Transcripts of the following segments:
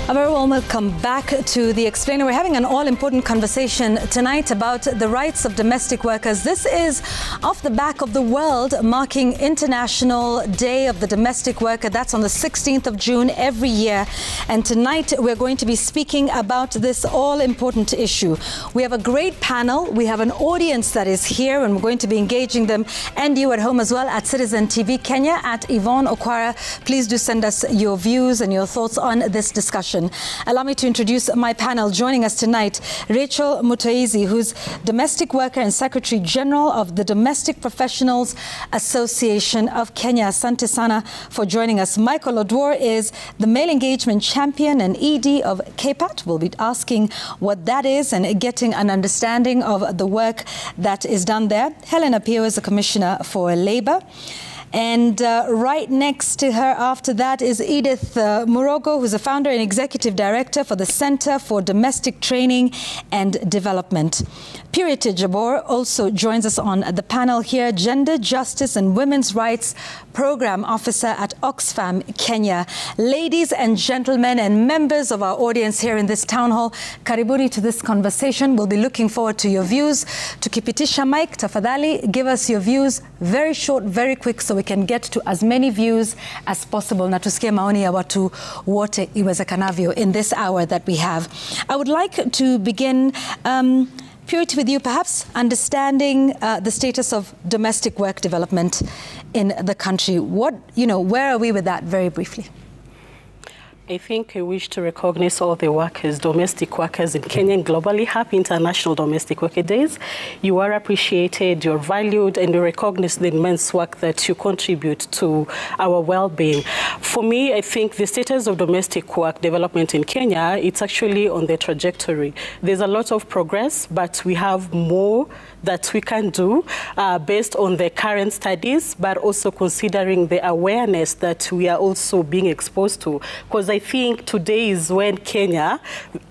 A very warm welcome back to The Explainer. We're having an all-important conversation tonight about the rights of domestic workers. This is off the back of the world marking International Day of the Domestic Worker. That's on the 16th of June every year. And tonight we're going to be speaking about this all-important issue. We have a great panel. We have an audience that is here, and we're going to be engaging them and you at home as well at Citizen TV Kenya, at Yvonne Okwara. Please do send us your views and your thoughts on this discussion. Allow me to introduce my panel. Joining us tonight, Rachel Mutaizi, who's Domestic Worker and Secretary General of the Domestic Professionals Association of Kenya. Asante sana for joining us. Michael Odwor is the Male Engagement Champion and ED of KPAT. We'll be asking what that is and getting an understanding of the work that is done there. Helen Apio is the Commissioner for Labour. And right next to her after that is Edith Murogo, who's the founder and executive director for the Center for Domestic Training and Development. Purity Jabor also joins us on the panel here, Gender Justice and Women's Rights Program Officer at Oxfam Kenya. Ladies and gentlemen and members of our audience here in this town hall, karibuni to this conversation. We'll be looking forward to your views. Tukipitisha mic, tafadhali, give us your views, very short, very quick, so we can get to as many views as possible na tusikie maoni ya watu wote iwezekanavyo in this hour that we have. I would like to begin Purity, with you, perhaps understanding the status of domestic work development in the country. Where are we with that, very briefly? I think I wish to recognize all the workers, domestic workers in Kenya and globally. Happy International Domestic Worker Days. You are appreciated, you're valued, and you recognize the immense work that you contribute to our well-being. For me, I think the status of domestic work development in Kenya, it's actually on the trajectory. There's a lot of progress, but we have more that we can do based on the current studies, but also considering the awareness that we are also being exposed to. Because I think today is when Kenya,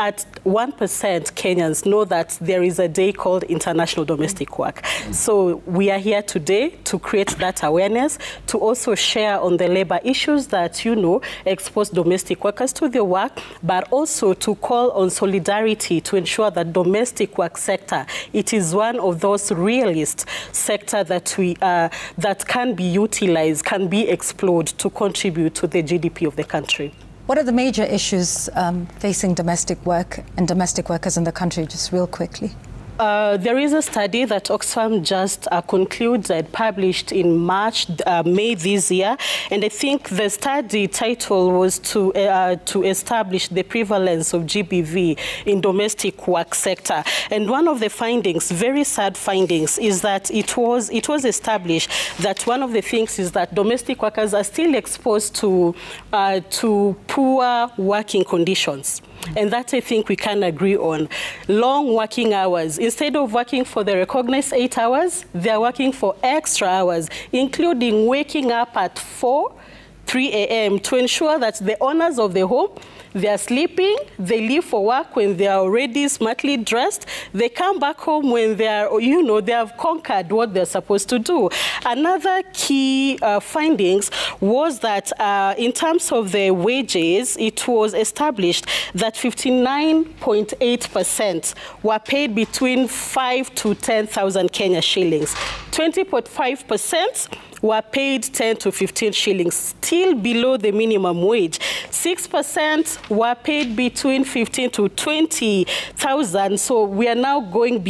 at 1% Kenyans know that there is a day called International Domestic Work. So we are here today to create that awareness, to also share on the labor issues that, expose domestic workers to their work, but also to call on solidarity to ensure that domestic work sector, it is one of those realist sector that that can be utilized, can be explored to contribute to the GDP of the country. What are the major issues facing domestic work and domestic workers in the country, just real quickly? There is a study that Oxfam just concluded, published in May this year, and I think the study title was to establish the prevalence of GBV in domestic work sector. And one of the findings, very sad findings, is that it was established that one of the things is that domestic workers are still exposed to poor working conditions. And that I think we can agree on. Long working hours. Instead of working for the recognized 8 hours, they're working for extra hours, including waking up at 3 a.m. to ensure that the owners of the home, they are sleeping, they leave for work when they are already smartly dressed, they come back home when they are, they have conquered what they're supposed to do. Another key findings was that in terms of the wages, it was established that 59.8% were paid between 5 to 10,000 Kenya shillings. 20.5% were paid 10 to 15 shillings, still below the minimum wage. 6% were paid between 15 to 20,000, so we are now going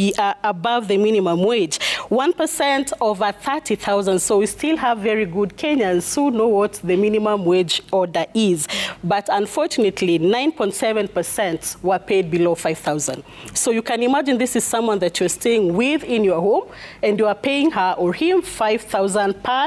above the minimum wage. 1% over 30,000, so we still have very good Kenyans who know what the minimum wage order is. But unfortunately, 9.7% were paid below 5,000. So you can imagine this is someone that you're staying with in your home, and you are paying her or him 5,000 per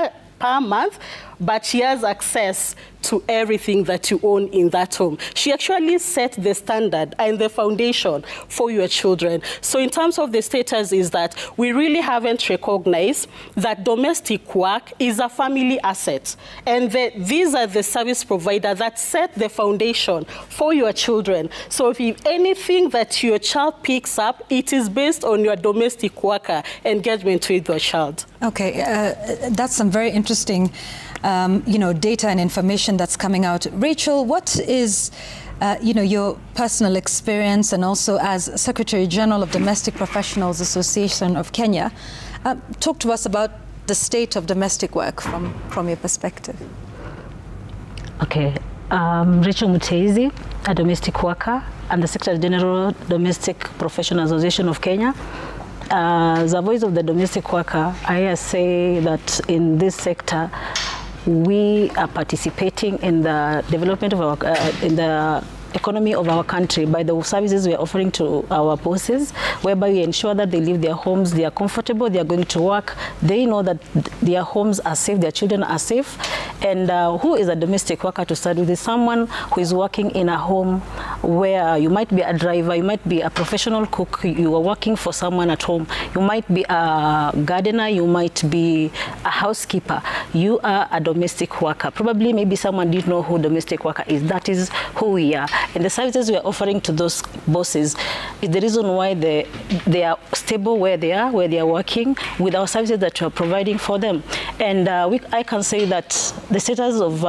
month, but she has access to everything that you own in that home. She actually set the standard and the foundation for your children. So in terms of the status is that we really haven't recognized that domestic work is a family asset. And these are the service providers that set the foundation for your children. So if anything that your child picks up, it is based on your domestic worker engagement with your child. Okay, that's some very interesting data and information that's coming out. Rachel, what is your personal experience and also as Secretary General of Domestic Professionals Association of Kenya. Talk to us about the state of domestic work from your perspective. Okay, Rachel Muteizi, a domestic worker and the Secretary General Domestic Professionals Association of Kenya. As a voice of the domestic worker, I say that in this sector, we are participating in the development of our, in the economy of our country by the services we are offering to our bosses, whereby we ensure that they leave their homes, they are comfortable, they are going to work, they know that their homes are safe, their children are safe. And who is a domestic worker to start with? Is someone who is working in a home where you might be a driver, you might be a professional cook, you are working for someone at home, you might be a gardener, you might be a housekeeper, you are a domestic worker. Probably maybe someone didn't know who domestic worker is. That is who we are. And the services we are offering to those bosses is the reason why they are stable where they are working, with our services that we are providing for them. And I can say that the status of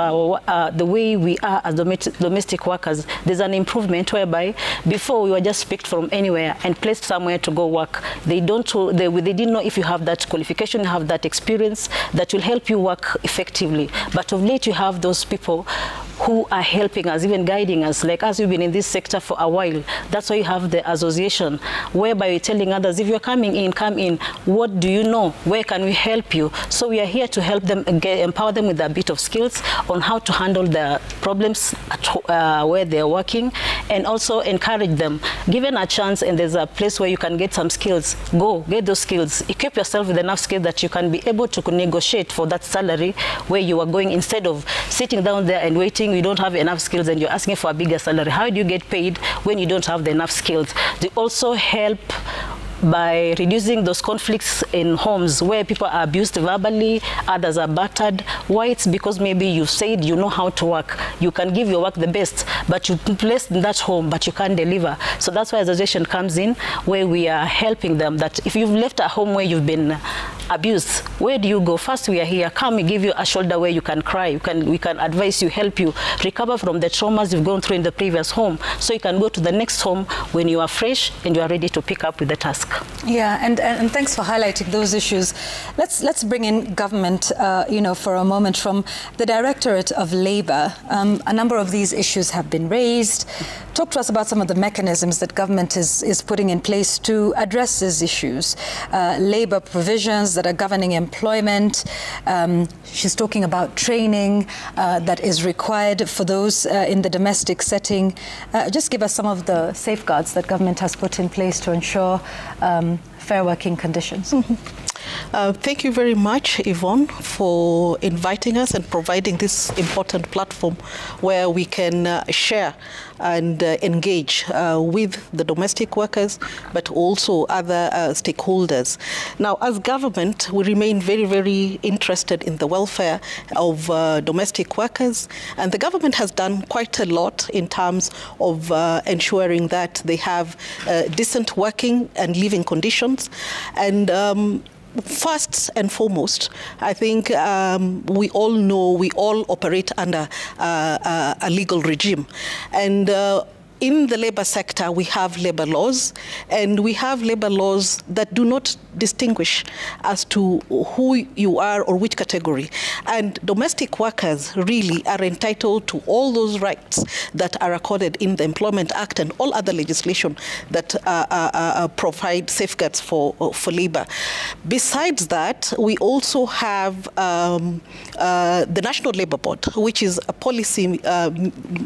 the way we are as domestic workers, there's an improvement whereby before we were just picked from anywhere and placed somewhere to go work. They didn't know if you have that qualification, you have that experience that will help you work effectively. But of late, you have those people who are helping us, even guiding us, like us, we've been in this sector for a while. That's why you have the association, whereby you're telling others, if you're coming in, come in. What do you know? Where can we help you? So we are here to help them, empower them with a bit of skills on how to handle the problems at, where they're working, and also encourage them. Given a chance and there's a place where you can get some skills, go get those skills. Equip yourself with enough skills that you can be able to negotiate for that salary where you are going, instead of sitting down there and waiting. You don't have enough skills and you're asking for a bigger salary. How do you get paid when you don't have enough skills? They also help by reducing those conflicts in homes where people are abused verbally, others are battered. Why? It's because maybe you said you know how to work. You can give your work the best, but you placed in that home, but you can't deliver. So that's why association comes in, where we are helping them, that if you've left a home where you've been abused, where do you go? First, we are here. Come, we give you a shoulder where you can cry. We can advise you, help you recover from the traumas you've gone through in the previous home, so you can go to the next home when you are fresh and you are ready to pick up with the task. Yeah, and thanks for highlighting those issues. Let's bring in government, for a moment. From the Directorate of Labour, a number of these issues have been raised. Talk to us about some of the mechanisms that government is putting in place to address these issues. Labour provisions that are governing employment. She's talking about training that is required for those in the domestic setting. Just give us some of the safeguards that government has put in place to ensure fair working conditions. Thank you very much, Yvonne, for inviting us and providing this important platform where we can share and engage with the domestic workers, but also other stakeholders. Now, as government, we remain very, very interested in the welfare of domestic workers, and the government has done quite a lot in terms of ensuring that they have decent working and living conditions. And first and foremost, I think we all know, we all operate under a legal regime. And in the labor sector, we have labor laws, and we have labor laws that do not distinguish as to who you are or which category. And domestic workers really are entitled to all those rights that are accorded in the Employment Act and all other legislation that provide safeguards for labor. Besides that, we also have the National Labor Board, which is a policy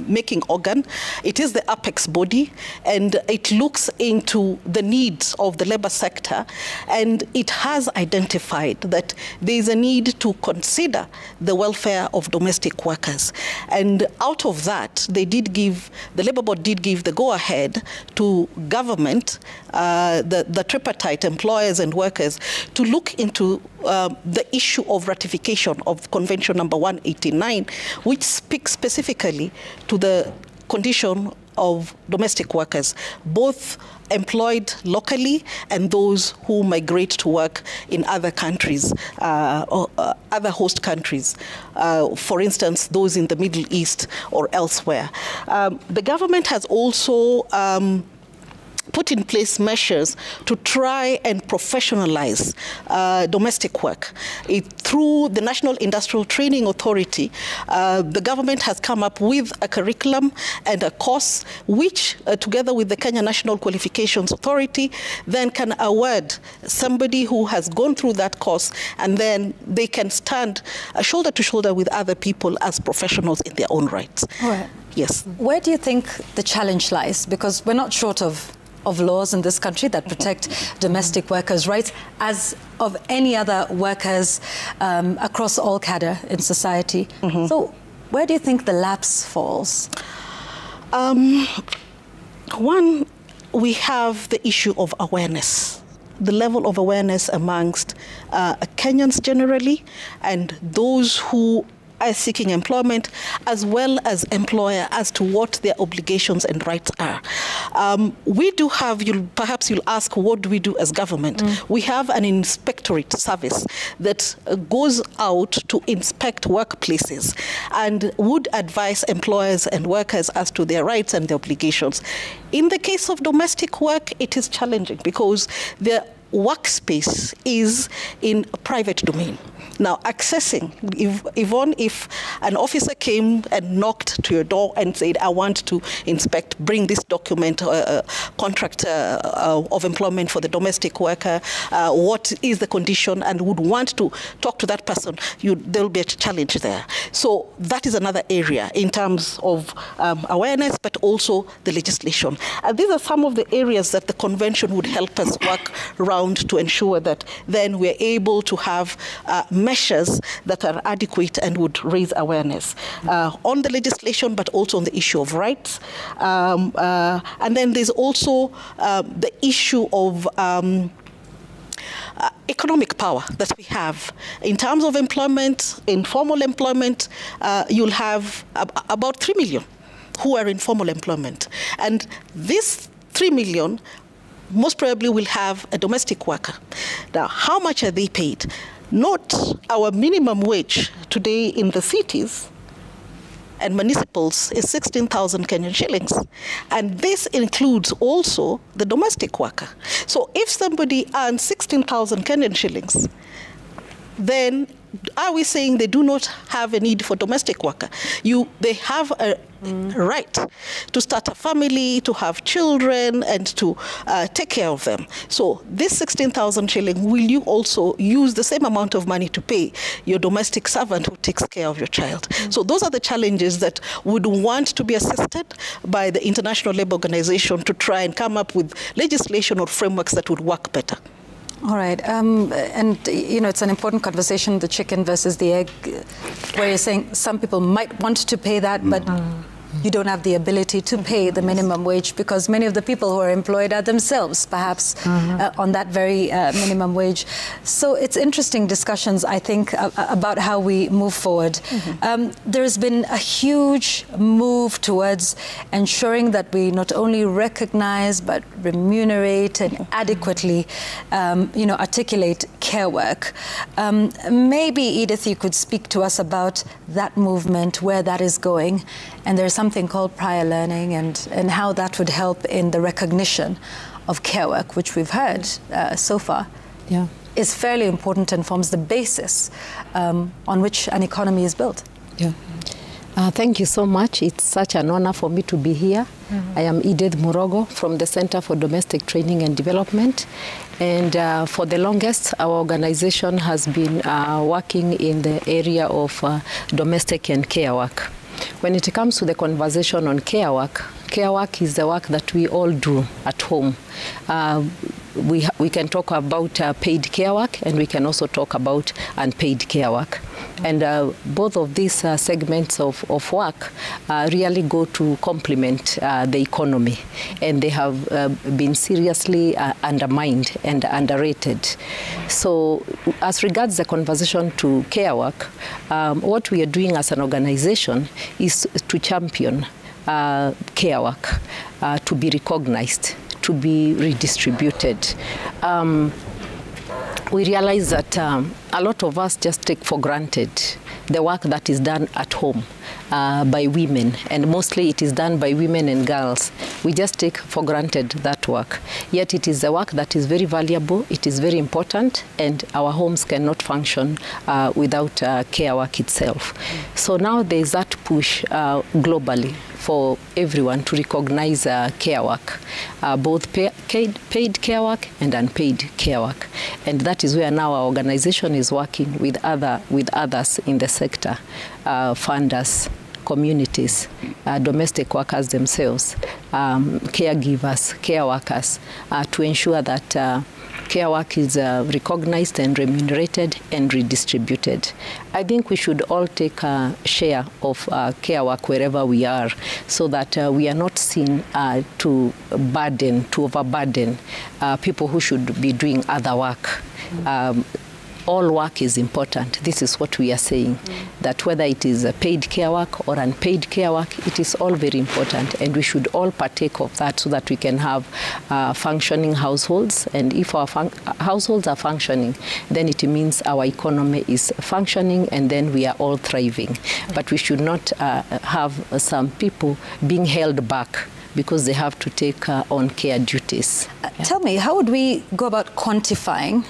making organ. It is the apex body, and it looks into the needs of the labor sector, and it has identified that there is a need to consider the welfare of domestic workers. And out of that, the Labor Board did give the go-ahead to government, the tripartite, employers and workers, to look into the issue of ratification of Convention number 189, which speaks specifically to the condition of domestic workers, both employed locally and those who migrate to work in other countries other host countries, for instance, those in the Middle East or elsewhere. The government has also put in place measures to try and professionalize domestic work. Through the National Industrial Training Authority, the government has come up with a curriculum and a course which, together with the Kenya National Qualifications Authority, then can award somebody who has gone through that course, and then they can stand shoulder to shoulder with other people as professionals in their own rights. All right. Yes. Where do you think the challenge lies? Because we're not short of laws in this country that protect domestic workers' rights, as of any other workers across all cadre in society. So where do you think the lapse falls? One, we have the issue of awareness. The level of awareness amongst Kenyans generally, and those who are seeking employment, as well as employer, as to what their obligations and rights are. We do have, perhaps you'll ask, what do we do as government? We have an inspectorate service that goes out to inspect workplaces and would advise employers and workers as to their rights and their obligations. In the case of domestic work, it is challenging because the workspace is in a private domain. Now, accessing, if an officer came and knocked to your door and said, I want to inspect, bring this document, contract of employment for the domestic worker, what is the condition, and would want to talk to that person, there'll be a challenge there. So that is another area in terms of awareness, but also the legislation. And these are some of the areas that the convention would help us work around to ensure that then we're able to have measures that are adequate and would raise awareness on the legislation, but also on the issue of rights. And then there's also the issue of economic power that we have. In terms of employment, informal employment, you'll have about 3 million who are in formal employment. And this 3 million most probably will have a domestic worker. Now, how much are they paid? Not our minimum wage today in the cities and municipals is 16,000 Kenyan shillings. And this includes also the domestic worker. So if somebody earns 16,000 Kenyan shillings, then are we saying they do not have a need for domestic worker? They have a right to start a family, to have children, and to take care of them. So this 16,000 shilling, will you also use the same amount of money to pay your domestic servant who takes care of your child? So those are the challenges that would want to be assisted by the International Labour Organization to try and come up with legislation or frameworks that would work better. All right. And, it's an important conversation, the chicken versus the egg, where you're saying some people might want to pay that, but you don't have the ability to pay the minimum wage because many of the people who are employed are themselves perhaps on that very minimum wage. So it's interesting discussions, I think, about how we move forward. There's been a huge move towards ensuring that we not only recognize but remunerate and adequately, articulate care work. Maybe, Edith, you could speak to us about that movement, where that is going. And there's something called prior learning and how that would help in the recognition of care work, which we've heard so far, is fairly important and forms the basis on which an economy is built. Thank you so much. It's such an honor for me to be here. I am Edith Murogo from the Center for Domestic Training and Development. And for the longest, our organization has been working in the area of domestic and care work. When it comes to the conversation on care work is the work that we all do at home. We can talk about paid care work, and we can also talk about unpaid care work. And both of these segments of work really go to complement the economy, and they have been seriously undermined and underrated. So as regards the conversation to care work, what we are doing as an organization is to champion care work, to be recognized, to be redistributed. we realize that a lot of us just take for granted the work that is done at home by women, and mostly it is done by women and girls. We just take for granted that work. Yet it is a work that is very valuable, it is very important, and our homes cannot function without care work itself. So now there is that push globally for everyone to recognize care work, both paid care work and unpaid care work. And that is where now our organization is working with others in the sector, funders, communities, domestic workers themselves, caregivers, care workers, to ensure that care work is recognized and remunerated and redistributed. I think we should all take a share of care work wherever we are, so that we are not seen to overburden people who should be doing other work. All work is important. This is what we are saying, that whether it is a paid care work or unpaid care work, it is all very important, and we should all partake of that so that we can have functioning households. And if our households are functioning, then it means our economy is functioning, and then we are all thriving. But we should not have some people being held back because they have to take on care duties. Tell me, how would we go about quantifying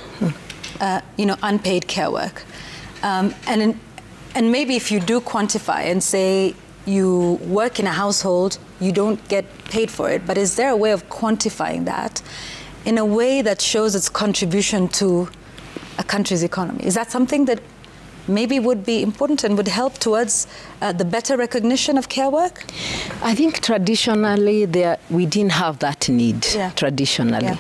unpaid care work? And maybe if you do quantify and say you work in a household, you don't get paid for it, but is there a way of quantifying that in a way that shows its contribution to a country's economy? Is that something that maybe would be important and would help towards the better recognition of care work? I think traditionally we didn't have that need, traditionally. Yeah.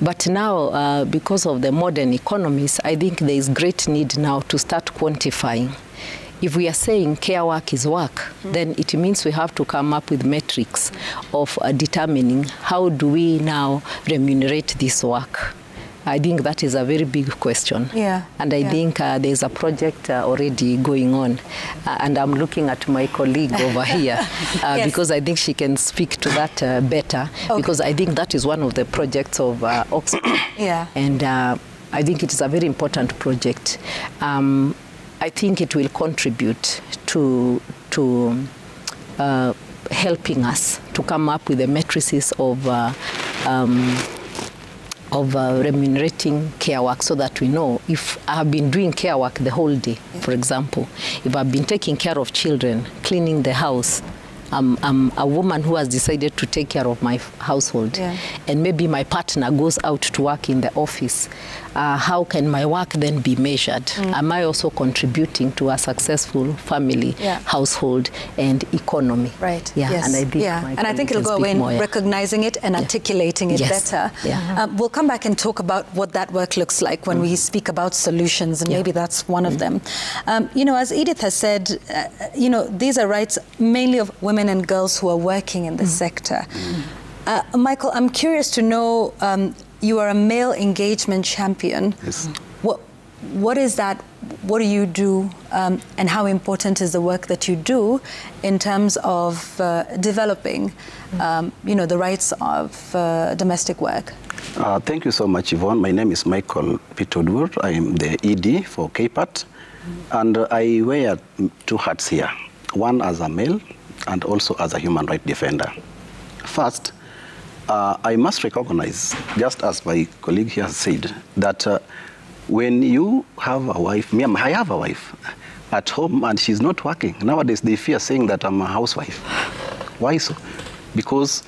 But now, because of the modern economies, I think there is great need now to start quantifying. If we are saying care work is work, then it means we have to come up with metrics of determining how do we now remunerate this work. I think that is a very big question. Yeah. And I think there's a project already going on. And I'm looking at my colleague over here because I think she can speak to that better. Okay. Because I think that is one of the projects of Oxford. And I think it is a very important project. I think it will contribute to helping us to come up with the matrices of remunerating care work, so that we know if I have been doing care work the whole day, for example, if I've been taking care of children, cleaning the house, I'm a woman who has decided to take care of my household, and maybe my partner goes out to work in the office. How can my work then be measured? Am I also contributing to a successful family, household, and economy? Right. Yeah. Yes. And I think it'll go away in recognizing it and articulating it better. We'll come back and talk about what that work looks like when we speak about solutions, and maybe that's one of them. As Edith has said, these are rights mainly of women and girls who are working in the sector. Michael, I'm curious to know, you are a male engagement champion. Yes. What is that? What do you do? And how important is the work that you do in terms of developing, the rights of domestic work? Thank you so much, Yvonne. My name is Michael Pitodwur. I am the ED for KPAT. And I wear two hats here, one as a male and also as a human rights defender. First, I must recognize, just as my colleague here said, that when you have a wife, I have a wife at home and she's not working. Nowadays they fear saying that I'm a housewife. Why so? Because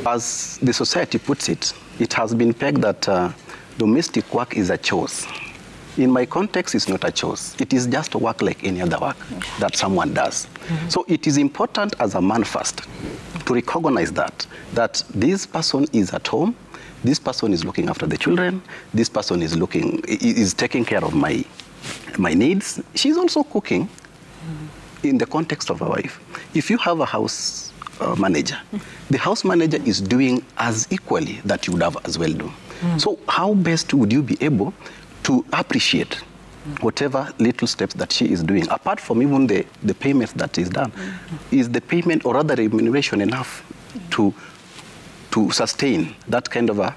as the society puts it, it has been pegged that domestic work is a chore. In my context, it's not a chore. It is just work like any other work that someone does. So it is important as a man first to recognize that this person is at home, this person is looking after the children, this person is taking care of my needs. She's also cooking in the context of a wife. If you have a house manager, the house manager is doing as equally that you would have as well do. So how best would you be able to appreciate whatever little steps that she is doing, apart from even the payment that is done? Is the payment or rather remuneration enough to sustain that kind of a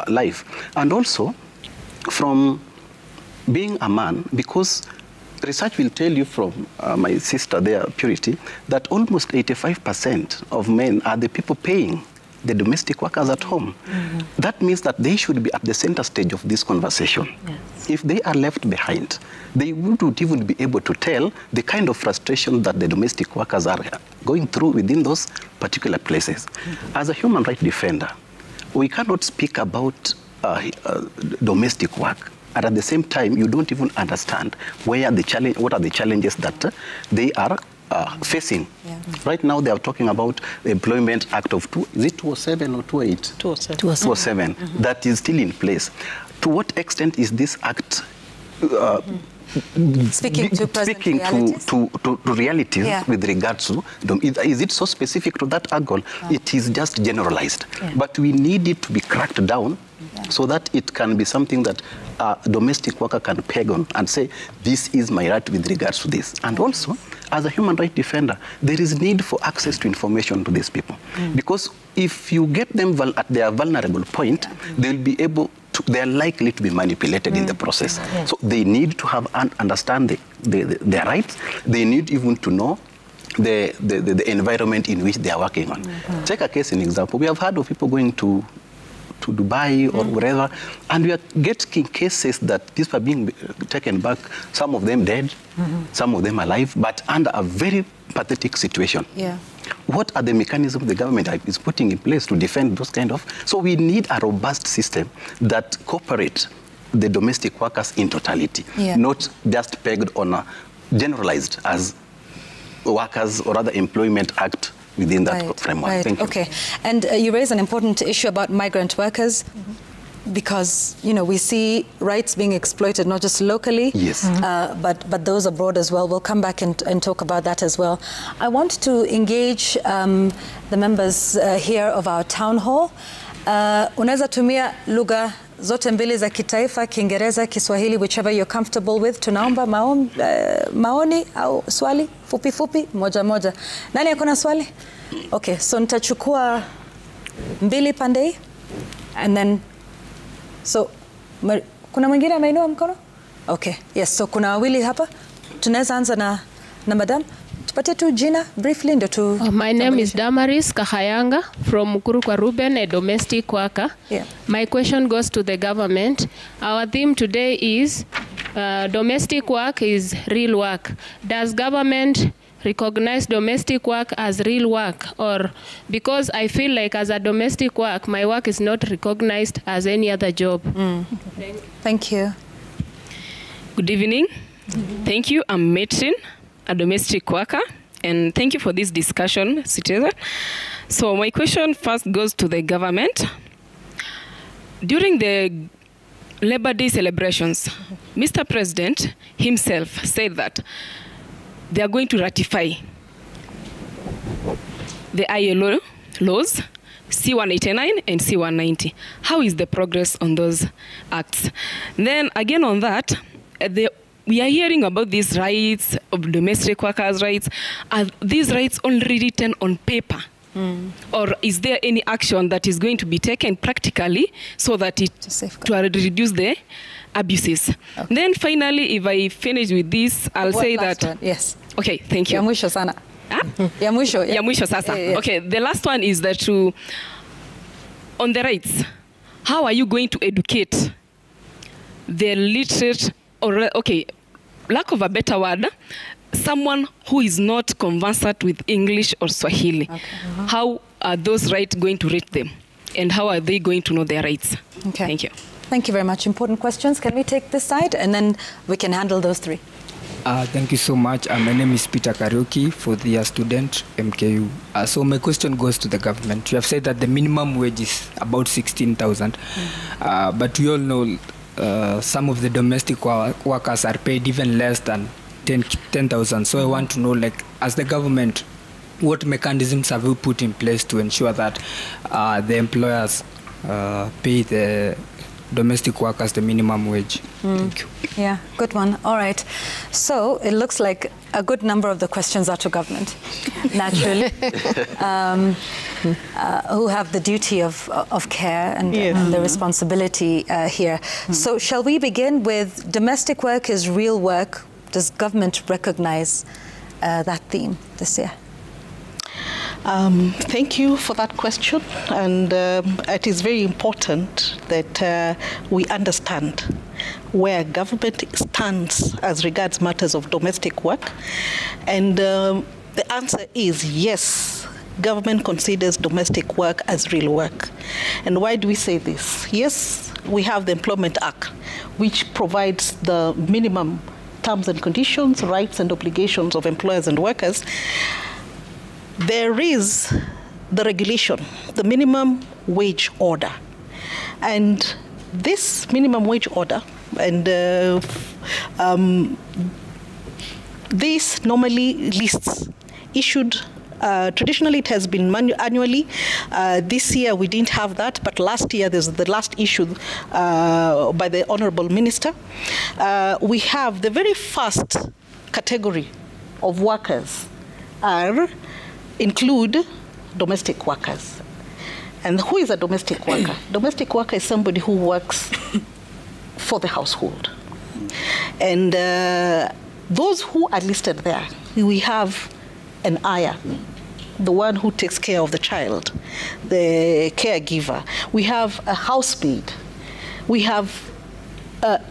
life? And also, from being a man, because research will tell you from my sister there, Purity, that almost 85% of men are the people paying the domestic workers at home. That means that they should be at the center stage of this conversation. Yes. If they are left behind, they wouldn't even be able to tell the kind of frustration that the domestic workers are going through within those particular places. As a human rights defender, we cannot speak about domestic work, and at the same time, you don't even understand what are the challenges that they are facing. Yeah. Right now, they are talking about the Employment Act of 2007 or 28? 2007. That is still in place. To what extent is this act speaking to realities yeah. with regards to is it so specific to that angle? It is just generalized. Yeah. But we need it to be cracked down so that it can be something that a domestic worker can peg on and say, this is my right with regards to this. And also, as a human rights defender, there is need for access to information to these people. Because if you get them at their vulnerable point, they'll be able to, they're likely to be manipulated in the process. So they need to have understand their rights. They need even to know the environment in which they are working on. Take a case in example. We have heard of people going to Dubai or wherever, and we are getting cases that these are being taken back, some of them dead, some of them alive, but under a very pathetic situation. Yeah. What are the mechanisms the government is putting in place to defend those kind of? So we need a robust system that cooperates the domestic workers in totality, not just pegged on a generalized as workers or other Employment Act within that framework. Right. Thank you. Okay. And you raise an important issue about migrant workers because, you know, we see rights being exploited not just locally, but those abroad as well. We'll come back and talk about that as well. I want to engage the members here of our town hall. Unaweza tumia lugha zote mbili za kitaifa, Kiingereza, Kiswahili, whichever you're comfortable with. Tunaomba maoni au swali fupi moja. Nani akona swali? Okay, so nitachukua mbili pande hii and then so kuna mwingine ameinua mkono? Okay, yes, so kuna wawili hapa. Tunaweza anza na madam. Tupatie tu jina briefly ndio tu. My name is Damaris Kahayanga from Mukuru kwa Ruben, a domestic worker. Yeah. My question goes to the government. Our theme today is domestic work is real work. Does government recognize domestic work as real work? Or because I feel like as a domestic work, my work is not recognized as any other job. Thank you. Good evening. Thank you. I'm Metrin, a domestic worker, and thank you for this discussion, Citizen. So my question first goes to the government. During the Labor Day celebrations, Mr. President himself said that they are going to ratify the ILO laws, C-189 and C-190. How is the progress on those acts? Then again on that, we are hearing about these rights of domestic workers' rights. Are these rights only written on paper? Or is there any action that is going to be taken practically so that to reduce the abuses? Okay. Then finally, if I finish with this, I'll say that... One? Yes. Okay, thank you. Ya mwisho sana. Ya mwisho sasa. Okay, the last one is that on the rights, how are you going to educate the literate, or okay, lack of a better word, someone who is not conversant with English or Swahili? Okay. How are those rights going to reach them? And how are they going to know their rights? Okay. Thank you. Thank you very much. Important questions. Can we take this side and then we can handle those three? Thank you so much. My name is Peter Karaoke, fourth-year student, MKU. So my question goes to the government. You have said that the minimum wage is about 16,000, but we all know some of the domestic workers are paid even less than 10,000. So I want to know, like, as the government, what mechanisms have you put in place to ensure that the employers pay the domestic workers the minimum wage. Thank you. Yeah, good one. All right. So it looks like a good number of the questions are to government, naturally, who have the duty of care and the responsibility here. So shall we begin with domestic work is real work? Does government recognize that theme this year? Thank you for that question, and it is very important that we understand where government stands as regards matters of domestic work. And the answer is yes, government considers domestic work as real work. And why do we say this? Yes, we have the Employment Act, which provides the minimum terms and conditions, rights and obligations of employers and workers. There is the regulation, the minimum wage order. And this minimum wage order, and this normally lists issued, traditionally it has been annually. This year we didn't have that, but last year there's the last issue by the Honorable Minister. We have the very first category of workers include domestic workers. And who is a domestic worker? Domestic worker is somebody who works for the household. And those who are listed there, we have an ayah, the one who takes care of the child, the caregiver. We have a housemaid. We have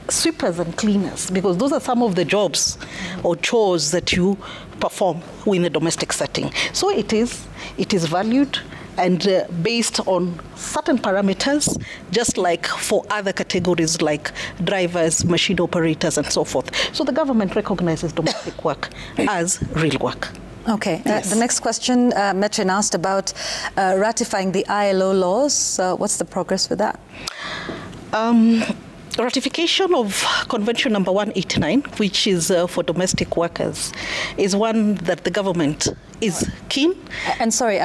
sweepers and cleaners, because those are some of the jobs or chores that you perform in a domestic setting. So it is valued and based on certain parameters, just like for other categories like drivers, machine operators, and so forth. So the government recognizes domestic work as real work. Okay. Yes. The next question, Metrin asked about ratifying the ILO laws. What's the progress with that? Ratification of Convention number 189, which is for domestic workers, is one that the government is keen. And sorry,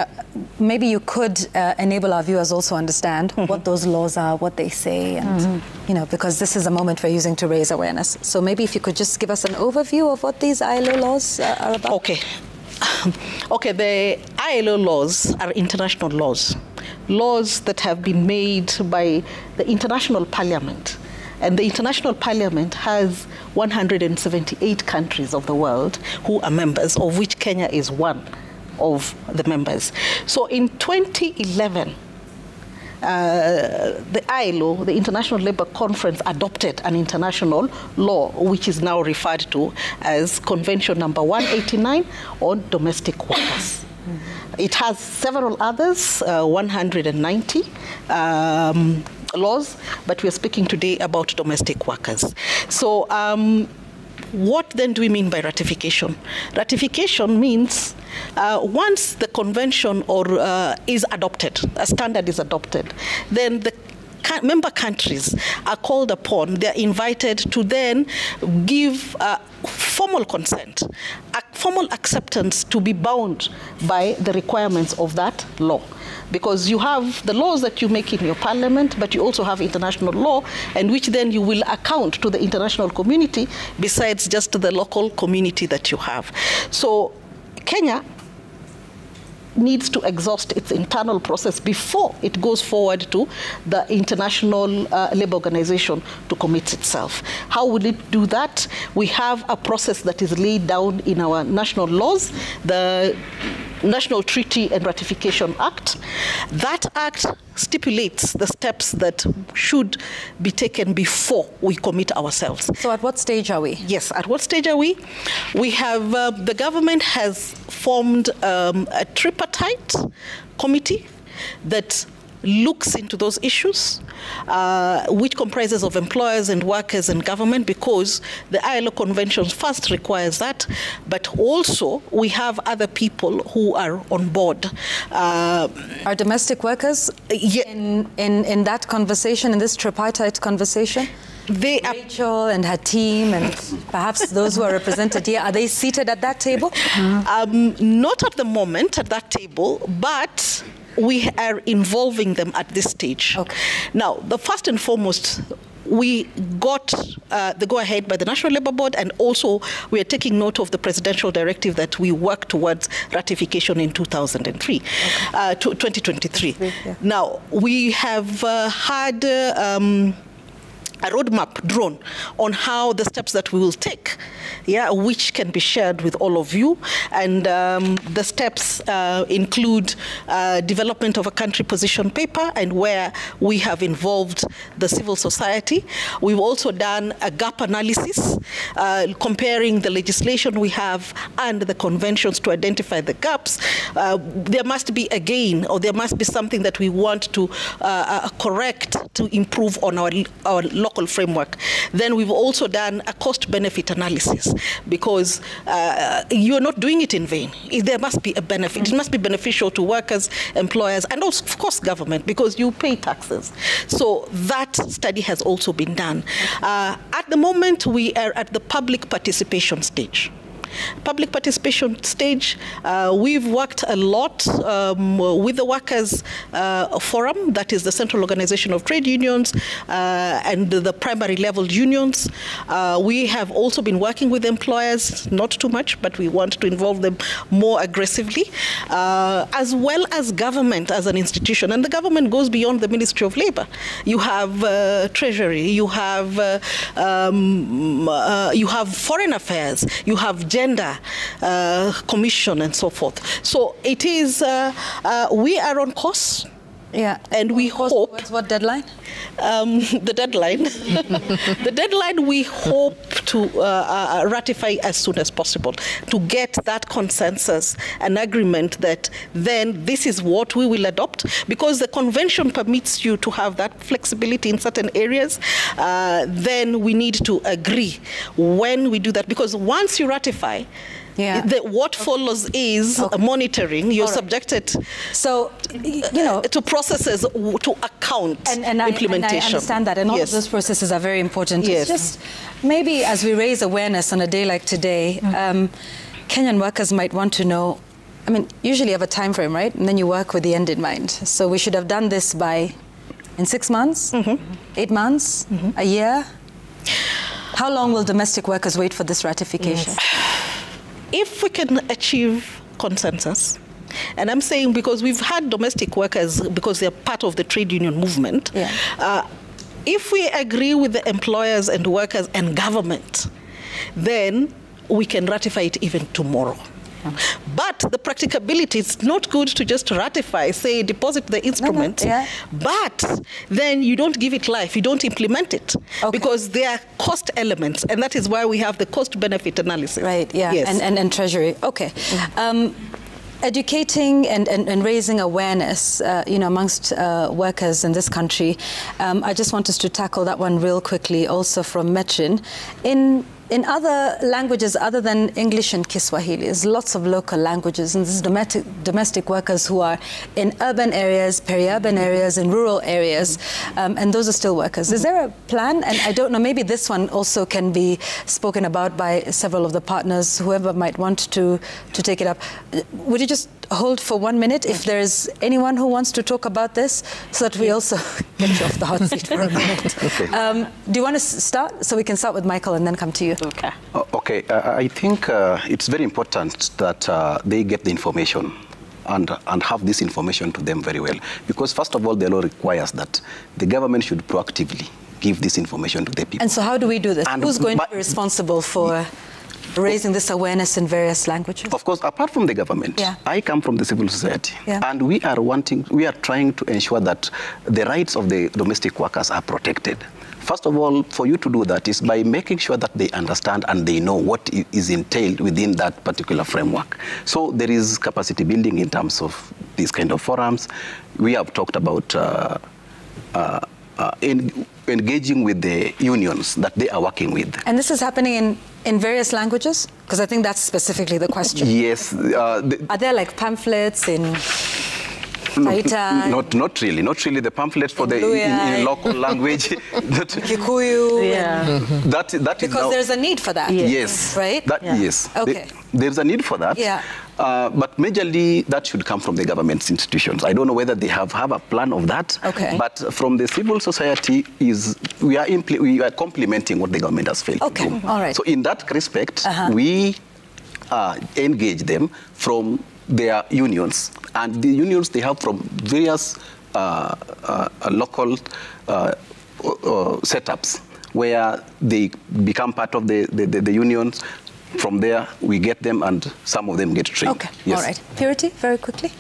maybe you could enable our viewers also understand what those laws are, what they say, and you know, because this is a moment we're using to raise awareness. So maybe if you could just give us an overview of what these ILO laws are about. Okay. Okay, the ILO laws are international laws that have been made by the International Parliament. And the International Parliament has 178 countries of the world who are members, of which Kenya is one of the members. So in 2011, the ILO, the International Labour Conference, adopted an international law, which is now referred to as Convention number 189 on domestic workers. It has several others, 190 laws, but we're speaking today about domestic workers. So what then do we mean by ratification? Ratification means once the convention is adopted, a standard is adopted, then the member countries are called upon, they're invited to then give formal consent, a formal acceptance to be bound by the requirements of that law. Because you have the laws that you make in your parliament, but you also have international law, and which then you will account to the international community besides just the local community that you have. So Kenya needs to exhaust its internal process before it goes forward to the International Labour Organization to commit itself. How will it do that? We have a process that is laid down in our national laws, the National Treaty and Ratification Act. That act stipulates the steps that should be taken before we commit ourselves. So at what stage are we? Yes, at what stage are we? We have, the government has formed a tripartite committee that looks into those issues, which comprises of employers and workers and government, because the ILO Convention first requires that, but also we have other people who are on board. Are domestic workers in that conversation, in this tripartite conversation? They are, Rachel and her team, and perhaps those who are represented here, are they seated at that table? not at the moment at that table, but we are involving them at this stage. Okay. Now, the first and foremost, we got the go-ahead by the National Labour Board, and also we are taking note of the presidential directive that we worked towards ratification in 2023, 2023. Yeah. Now, we have had a roadmap drawn on how the steps that we will take, which can be shared with all of you. And the steps include development of a country position paper, and where we have involved the civil society. We've also done a gap analysis, comparing the legislation we have and the conventions to identify the gaps. There must be, again, or there must be something that we want to correct to improve on our local framework. Then we've also done a cost-benefit analysis, because you're not doing it in vain. There must be a benefit. It must be beneficial to workers, employers, and also, of course, government, because you pay taxes. So that study has also been done. At the moment, we are at the public participation stage. Public participation stage, we've worked a lot with the Workers Forum, that is the Central Organization of Trade Unions, and the primary level unions. We have also been working with employers, not too much, but we want to involve them more aggressively, as well as government as an institution. And the government goes beyond the Ministry of Labor. You have Treasury, you have Foreign Affairs, you have Gender Commission, and so forth. So it is, we are on course. Yeah. And we hope... What deadline? The deadline. The deadline we hope to ratify as soon as possible, to get that consensus and agreement that then this is what we will adopt, because the convention permits you to have that flexibility in certain areas. Then we need to agree when we do that, because once you ratify, what follows is monitoring. You're subjected to processes to account implementation. And I understand that, and all of those processes are very important. Yes. It's just maybe as we raise awareness on a day like today, Kenyan workers might want to know, I mean, usually you have a time frame, right? And then you work with the end in mind. So we should have done this in 6 months, 8 months, a year. How long will domestic workers wait for this ratification? If we can achieve consensus, and I'm saying because we've had domestic workers, because they're part of the trade union movement, if we agree with the employers and workers and government, then we can ratify it even tomorrow. But the practicability, it's not good to just ratify, say, deposit the instrument, but then you don't give it life, you don't implement it, because there are cost elements, and that is why we have the cost-benefit analysis. Right, yes. And Treasury. Okay. Educating and raising awareness, amongst workers in this country. I just want us to tackle that one real quickly, also from Metrin. In other languages other than English and Kiswahili, there's lots of local languages, and this is domestic workers who are in urban areas, peri-urban areas, and rural areas, and those are still workers. Is there a plan? And I don't know, maybe this one also can be spoken about by several of the partners, whoever might want to take it up. Would you just hold for 1 minute if there's anyone who wants to talk about this, so that we also get you off the hot seat for a minute. Do you want to start? So we can start with Michael and then come to you. Okay. I think it's very important that they get the information and have this information to them very well. Because first of all, the law requires that the government should proactively give this information to the people. And so how do we do this? And who's going to be responsible for raising this awareness in various languages? Of course, apart from the government, I come from the civil society, and we are trying to ensure that the rights of the domestic workers are protected. First of all, for you to do that is by making sure that they understand and they know what is entailed within that particular framework. So there is capacity building in terms of these kind of forums. We have talked about engaging with the unions that they are working with. And this is happening in various languages? Because I think that's specifically the question. Yes. Are there like pamphlets in... Not really. The pamphlets for the in local language. Kikuyu. Yeah. That is because now, there's a need for that. Yes. Right? Yes. Okay. There's a need for that. Yeah. But majorly that should come from the government institutions. I don't know whether they have a plan of that. Okay. But from the civil society we are complementing what the government has failed to do. All right. So in that respect, we engage them from their unions, and the unions they have from various local setups where they become part of the unions. From there, we get them, and some of them get trained. Okay, yes. all right. Purity, very quickly.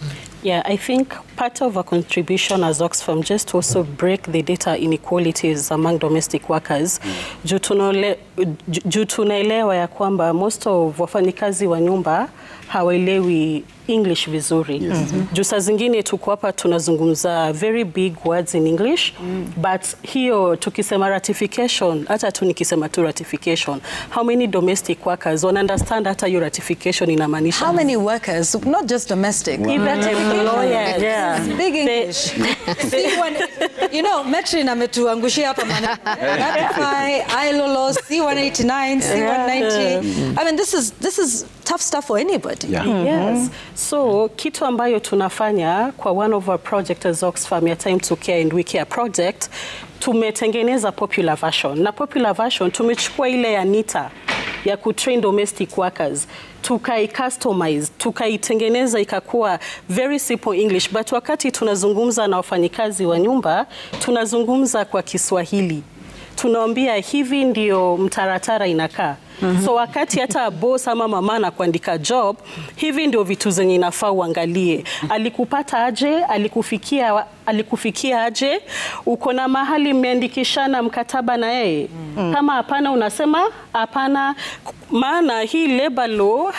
Yeah, I think part of our contribution as Oxfam just to also break the data inequalities among domestic workers. Juu tunaelewa ya kwamba most of wafanyikazi wa nyumba hawaelewi English vizuri. Juu saa zingine tuko hapa tunazungumza very big words in English, but hiyo tukisema ratification, hata tu nikisema tu ratification, how many domestic workers won't understand hata your ratification inamaanisha? How many workers, not just domestic, even employers? Yeah. Big English. You know, Metrin ametuangushia hapa maneno. Ratify, ILO laws, C189, C190. I mean, this is tough stuff for anybody. Yes. So, kitu ambayo tunafanya kwa one of our projects as Oxfam ya Time to Care and We Care project, tumetengeneza popular version. Na popular version tumechukua ile ya NITA ya kutrain domestic workers, tukai-customize, tukaitengeneza ikakuwa very simple English, but wakati tunazungumza na wafanyikazi wa nyumba, tunazungumza kwa Kiswahili. Tunaambia hivi ndio mtaratara inakaa. So wakati hata boss ama mama na kuandika job, hivi ndio vitu zenye inafaa uangalie. Alikupata aje, alikufikia aje, uko na mahali mmeandikishana mkataba na yeye. Kama hapana unasema hapana, maana hii labor law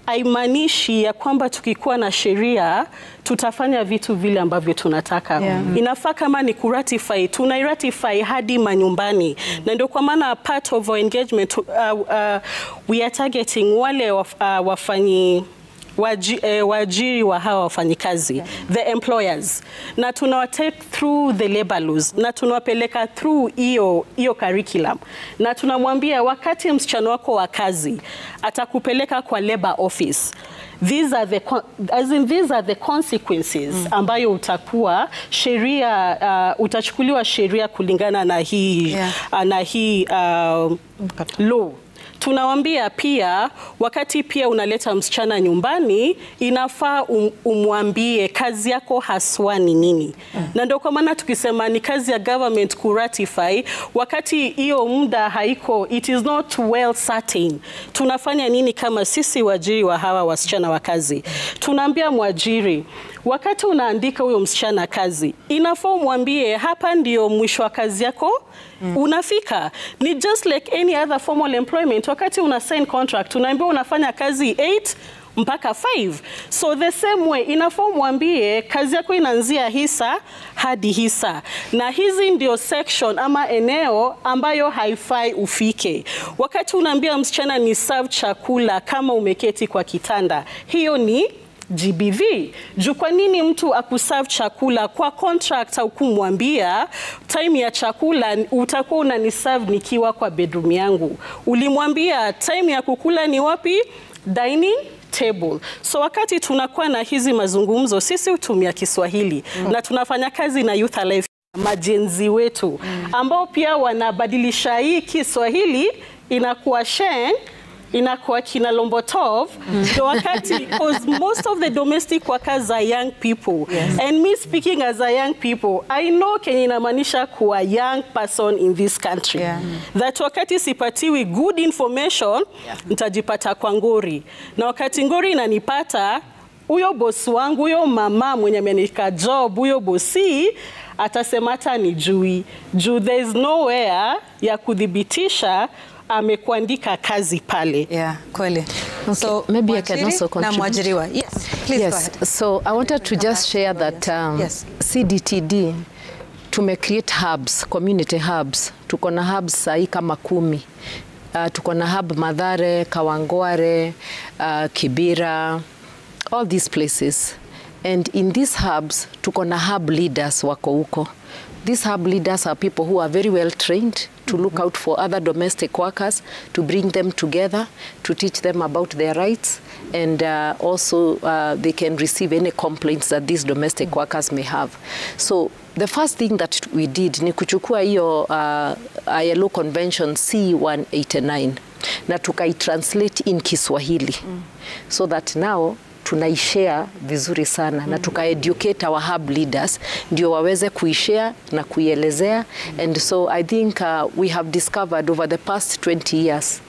haimaanishi ya kwamba tukikuwa na sheria tutafanya vitu vile ambavyo tunataka. Inafaa kama ni kuratify, tunairatify hadi manyumbani. Na ndio kwa maana part of our engagement we are targeting wale waajiri wa hawa wafanyikazi, the employers. Na tunawatake through the labor laws, na tunawapeleka through hiyo curriculum. Na tunamwambia wakati msichana wako wa kazi atakupeleka kwa labor office, these are the consequences ambayo utakuwa sheria, utachukuliwa sheria kulingana na hii law. Tunawambia pia wakati pia unaleta msichana nyumbani, inafaa umwambie kazi yako haswa ni nini. Na ndio kwa maana tukisema ni kazi ya government kuratify, wakati hiyo muda haiko, it is not well certain. Tunafanya nini kama sisi waajiri wa hawa wasichana wa kazi? Tunaambia mwajiri, wakati unaandika huyo msichana kazi, inafaa umwambie hapa ndio mwisho wa kazi yako unafika. Ni just like any other formal employment. Wakati una sign contract, unaambia unafanya kazi 8 mpaka 5. So the same way, inafaa umwambie kazi yako inaanzia hisa hadi hisa. Na hizi ndio section ama eneo ambayo haifai ufike. Wakati unaambia msichana ni serve chakula kama umeketi kwa kitanda, hiyo ni GBV. Juu kwa nini mtu akuserve chakula kwa contract au kumwambia time ya chakula utakuwa unaniserve nikiwa kwa bedroom yangu? Ulimwambia time ya kukula ni wapi? Dining table. So wakati tunakuwa na hizi mazungumzo, sisi hutumia Kiswahili na tunafanya kazi na Youth Alive majenzi wetu ambao pia wanabadilisha hii Kiswahili inakuwa Sheng, inakuwa kina Lombotov. So wakati, because most of the domestic workers are young people. And me speaking as a young people, I know Kenya inamaanisha kuwa young person in this country. That wakati sipatiwi good information, nitajipata kwa ngori. Na wakati ngori inanipata, huyo bosi wangu, huyo mama mwenye amenika job, huyo bosi, atasema hata ni juu. There is nowhere ya kudhibitisha amekuandika kazi pale. Kweli. Okay. So maybe I can also contribute. Na mwajiriwa. Yes, please go ahead. So I wanted to just share that CDTD create hubs, community hubs. Tuko na hubs sahi kama 10. Tuko na hub Mathare, Kawangware, Kibira, all these places. And in these hubs, tuko na hub leaders wako huko. These hub leaders are people who are very well trained to look out for other domestic workers, to bring them together, to teach them about their rights, and also they can receive any complaints that these domestic workers may have. So the first thing that we did ni kuchukua hiyo ILO Convention C189 na tukai-translate in Kiswahili so that now tunaishare vizuri sana na tuka-educate our hub leaders ndio waweze kuishare na kuielezea. And so I think we have discovered over the past 20 years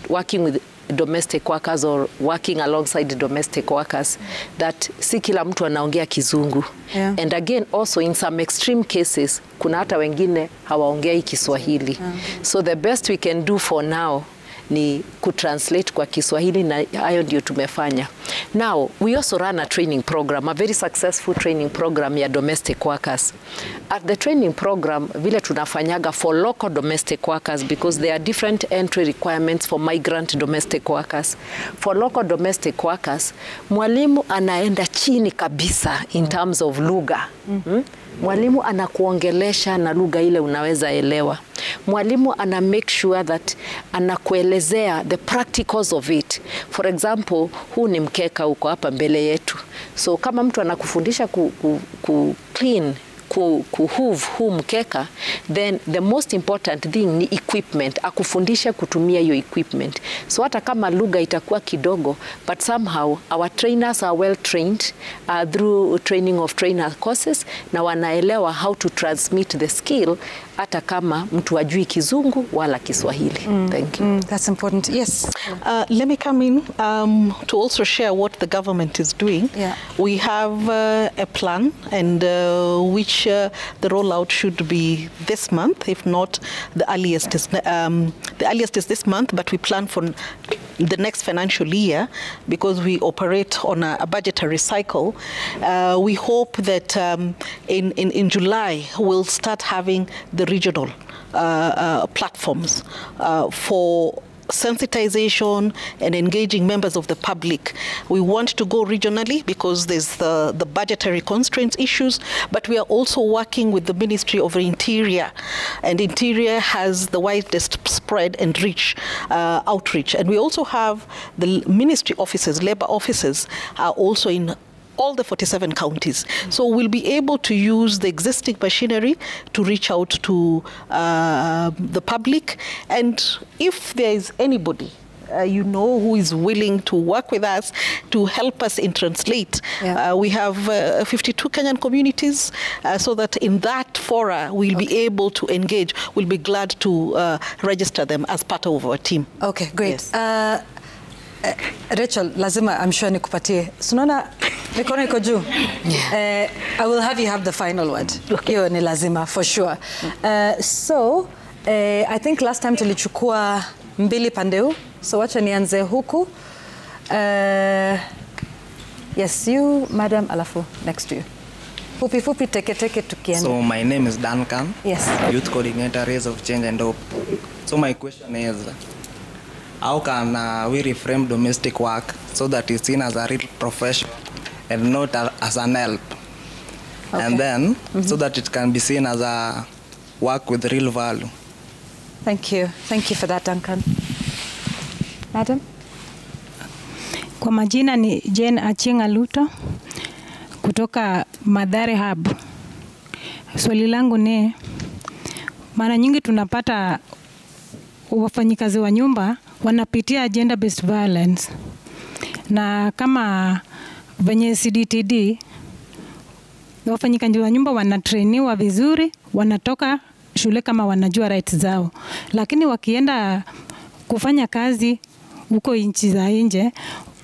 working with domestic workers or working alongside domestic workers that si kila mtu anaongea Kizungu. And again also in some extreme cases kuna hata wengine hawaongei Kiswahili. So the best we can do for now ni kutranslate kwa Kiswahili na hayo ndio tumefanya. Now, we also run a training program, a very successful training program ya domestic workers. At the training program, vile tunafanyaga for local domestic workers because there are different entry requirements for migrant domestic workers. For local domestic workers, mwalimu anaenda chini kabisa in terms of lugha. Mwalimu anakuongelesha na lugha ile unaweza elewa. Mwalimu ana make sure that anakuelezea the practicals of it. For example, huu ni mkeka uko hapa mbele yetu. So kama mtu anakufundisha ku clean, kuhove huu mkeka, then the most important thing ni equipment. Akufundisha kutumia hiyo equipment. So hata kama lugha itakuwa kidogo, but somehow our trainers are well trained through training of trainer courses na wanaelewa how to transmit the skill hata kama mtu ajui Kizungu wala Kiswahili. Thank you. That's important. Yes. Let me come in to also share what the government is doing. We have a plan and which the rollout should be this month, if not the earliest is this month, but we plan for the next financial year because we operate on a budgetary cycle. We hope that in July we'll start having the regional platforms for sensitization and engaging members of the public. We want to go regionally because there's the budgetary constraints issues, but we are also working with the Ministry of the Interior, and Interior has the widest spread and reach outreach. And we also have the ministry offices, labor offices are also in all the 47 counties. So we'll be able to use the existing machinery to reach out to the public. And if there is anybody who is willing to work with us to help us in translate. We have 52 Kenyan communities, so that in that fora we'll be able to engage. We'll be glad to register them as part of our team. Okay, great. Yes. Rachel, lazima I'm sure nikupatie. Sunona mikono iko juu. I will have you have the final word. Hiyo ni lazima for sure. So I think last time tulichukua mbili pandeu. So wacha nianze huku. Yes, you madam, alafu next to you. Fupi teke tukienda. So my name is Duncan. Yes. Youth Coordinator, Rays of Change and Hope. So my question is, how can we reframe domestic work so that it's seen as a real profession and not as an help? Okay. And then, so that it can be seen as a work with real value. Thank you. Thank you for that, Duncan. Madam? Kwa majina ni Jane Achinga Luto kutoka Mathare Hub. Swali langu ni, mara nyingi tunapata wafanyikazi wa nyumba wanapitia gender based violence, na kama venye CDTD wafanyikazi wa nyumba wanatrainiwa vizuri, wanatoka shule kama wanajua rights zao, lakini wakienda kufanya kazi huko nchi za nje,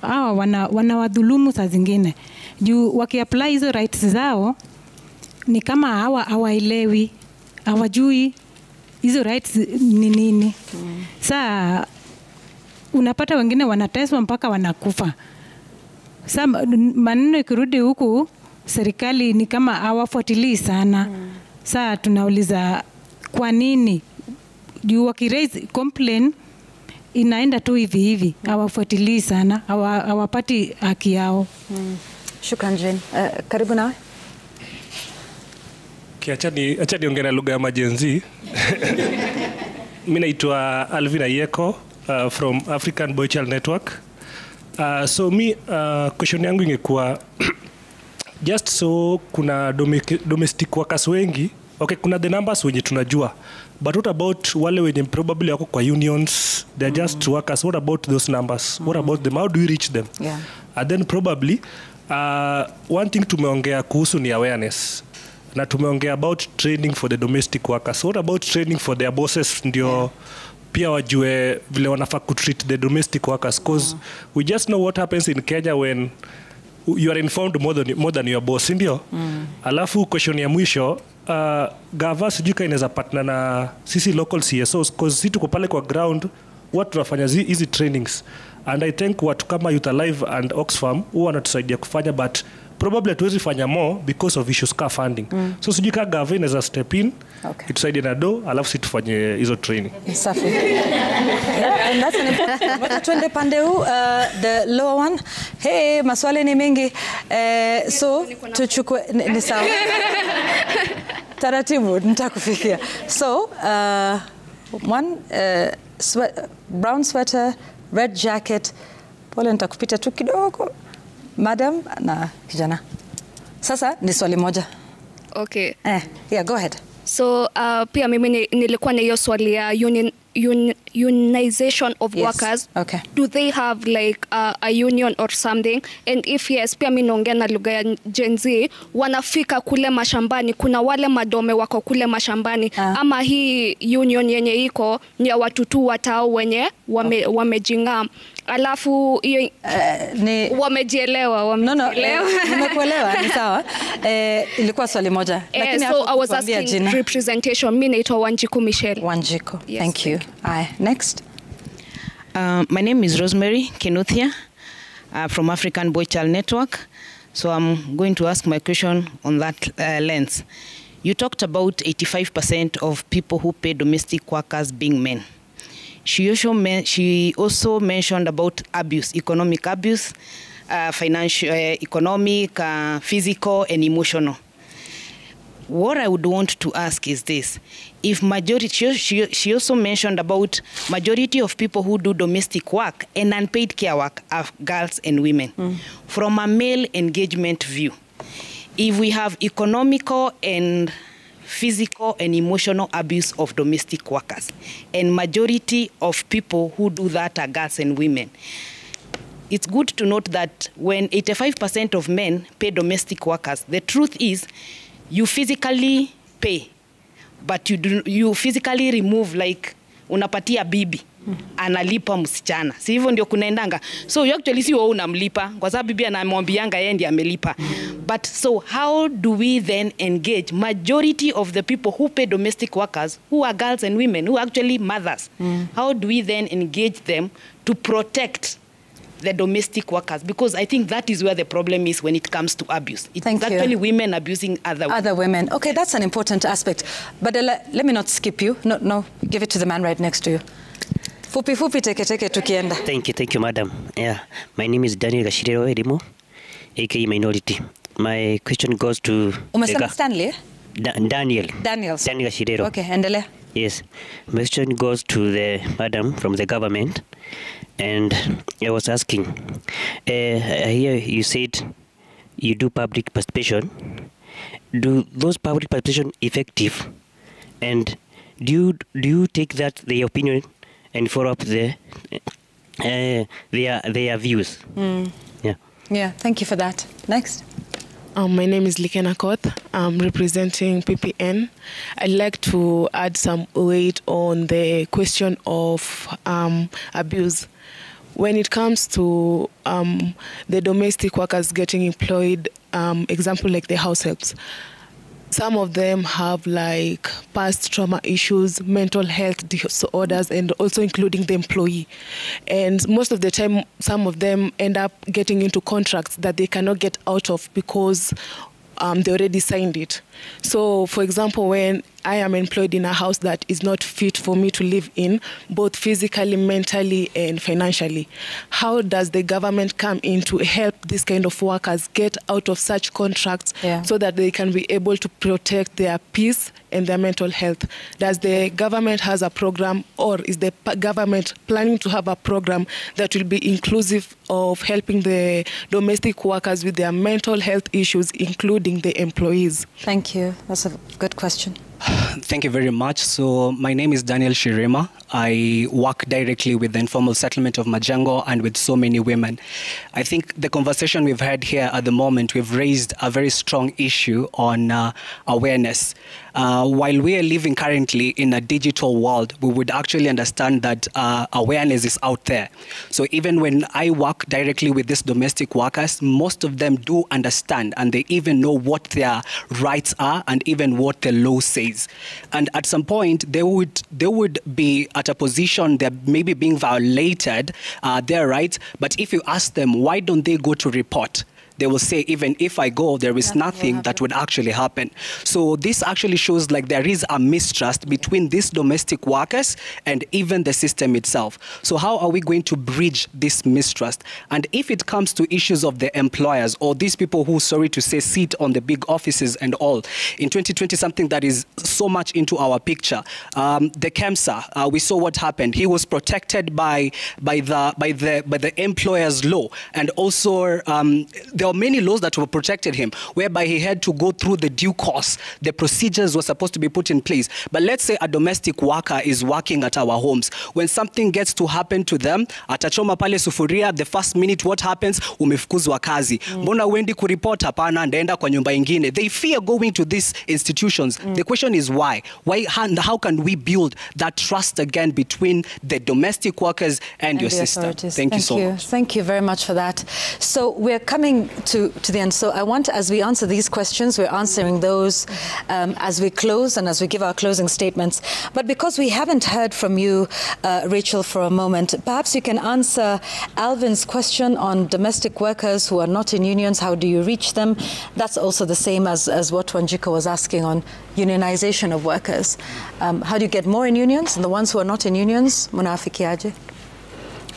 hawa wanawadhulumu saa zingine juu wakiapply hizo rights zao ni kama hawaelewi, hawajui hizo rights ni nini. Saa unapata wengine wanateswa mpaka wanakufa. Saa maneno ikirudi huku serikali ni kama hawafuatilii sana. Saa tunauliza kwa nini? Juu wakiraise complaint inaenda tu hivi hawafuatilii sana, hawapati haki yao. Shukran Jane. Karibu nawe. Acha niongee na lugha ya majenzi. Mimi naitwa Alvin Ayeko from African Boy Child Network. So question yangu ingekuwa just so kuna domestic workers wengi. Okay, kuna the numbers wenye tunajua. But what about wale wenye probably wako kwa unions? They're just workers. What about those numbers? What about them? How do we reach them? Yeah. And then probably one thing tumeongea kuhusu ni awareness. Na tumeongea about training for the domestic workers. What about training for their bosses ndio pia wajue vile wanafaa kutreat the domestic workers? Because we just know what happens in Kenya when you are informed more than your boss, ndio? Alafu question ya mwisho, gava sijui kama inaweza partner na sisi local CSOs because sisi tuko pale kwa ground, watu tunafanya hizi trainings. And I think watu kama Youth Alive and Oxfam huwa wanatusaidia kufanya, but probably hatuwezi fanya more because of issues ka funding. So sijui kama gava inaweza step in, itusaidie na do, alafu sisi tufanye hizo training. Safi. And that's an important. Wacha tuende pande huu, the lower one. Hey, maswali ni mengi. So tuchukue ni sawa. Taratibu nitakufikia. So one brown sweater, red jacket. Pole nitakupita tu kidogo. Madam na kijana. Sasa ni swali moja. Okay. Yeah, go ahead. So pia mimi nilikuwa na hiyo swali ya unionization of workers. Okay. Do they have like a union or something? And if yes, pia mimi naongea na lugha ya Gen Z, wanafika kule mashambani, kuna wale madome wako kule mashambani, ama hii union yenye iko ni ya watu tu watao wenye wamejinga. Alafu hiyo wamejielewa. Nimekuelewa, ni sawa. Ilikuwa swali moja. Lakini so I was asking representation. Mimi naitwa Wanjiku Michelle. Wanjiku. Yes, thank you. Next. My name is Rosemary Kinuthia from African Boy Child Network. So I'm going to ask my question on that lens. You talked about 85% of people who pay domestic workers being men. She also mentioned about abuse, economic abuse, financial, economic, physical, and emotional. What I would want to ask is this: if majority, she also mentioned about majority of people who do domestic work and unpaid care work are girls and women. From a male engagement view, if we have economical and physical and emotional abuse of domestic workers, and majority of people who do that are girls and women, it's good to note that when 85% of men pay domestic workers, the truth is you physically pay, but you physically remove, like unapatia bibi analipa msichana, si hivyo ndio kunaendanga. So you actually si wewe unamlipa kwa sababu bibi anamwambianga yeye ndiye amelipa. But so how do we then engage majority of the people who pay domestic workers, who are girls and women, who are actually mothers? How do we then engage them to protect the domestic workers? Because I think that is where the problem is when it comes to abuse. It's actually women abusing other women. Okay, that's an important aspect. But let me not skip you. No, give it to the man right next to you. Fupi teke tukienda. Thank you, madam. Yeah, my name is Daniel Gashirero Edimo, aka Minority. My question goes to Umesema Stanley? Daniel Gashirero. Okay, endelea. Yes, my question goes to the madam from the government, and I was asking, here you said you do public participation. Do those public participation effective, and do you take that their opinion and follow up their views? Yeah, thank you for that. Next. My name is Likena Koth. I'm representing PPN. I'd like to add some weight on the question of abuse. When it comes to the domestic workers getting employed, example like the house helps, some of them have like past trauma issues, mental health disorders, and also including the employee. And most of the time, some of them end up getting into contracts that they cannot get out of because they already signed it. So, for example, when I am employed in a house that is not fit for me to live in, both physically, mentally, and financially, how does the government come in to help these kind of workers get out of such contracts so that they can be able to protect their peace and their mental health? Does the government has a program, or is the government planning to have a program that will be inclusive of helping the domestic workers with their mental health issues, including the employees? Thank you. That's a good question. Thank you very much. So my name is Daniel Shirema. I work directly with the informal settlement of Majengo and with so many women. I think the conversation we've had here at the moment, we've raised a very strong issue on awareness. While we are living currently in a digital world, we would actually understand that awareness is out there. So even when I work directly with these domestic workers, most of them do understand, and they even know what their rights are and even what the law says. And at some point, they would be at a position they're maybe being violated their rights. But if you ask them, why don't they go to report? They will say, even if I go, there is nothing that would actually happen. So this actually shows like there is a mistrust between these domestic workers and even the system itself. So how are we going to bridge this mistrust? And if it comes to issues of the employers or these people who, sorry to say, sit on the big offices and all, in 2020, something that is so much into our picture, the KEMSA, we saw what happened. He was protected by the employer's law, and also there were many laws that were protected him, whereby he had to go through the due course. The procedures were supposed to be put in place. But let's say a domestic worker is working at our homes. When something gets to happen to them, atachoma pale sufuria, the first minute what happens, umefukuzwa kazi. Mbona wendi kuripot hapana, ndaenda kwa nyumba ingine. They fear going to these institutions. The question is why? How can we build that trust again between the domestic workers and your system? Thank you so much. Thank you very much for that. So we're coming to the end. So I want, as we answer these questions, we're answering those as we close and as we give our closing statements. But because we haven't heard from you, Rachel, for a moment, perhaps you can answer Alvin's question on domestic workers who are not in unions. How do you reach them? That's also the same as what Wanjiko was asking on unionization of workers. How do you get more in unions? And the ones who are not in unions, munafikiaje?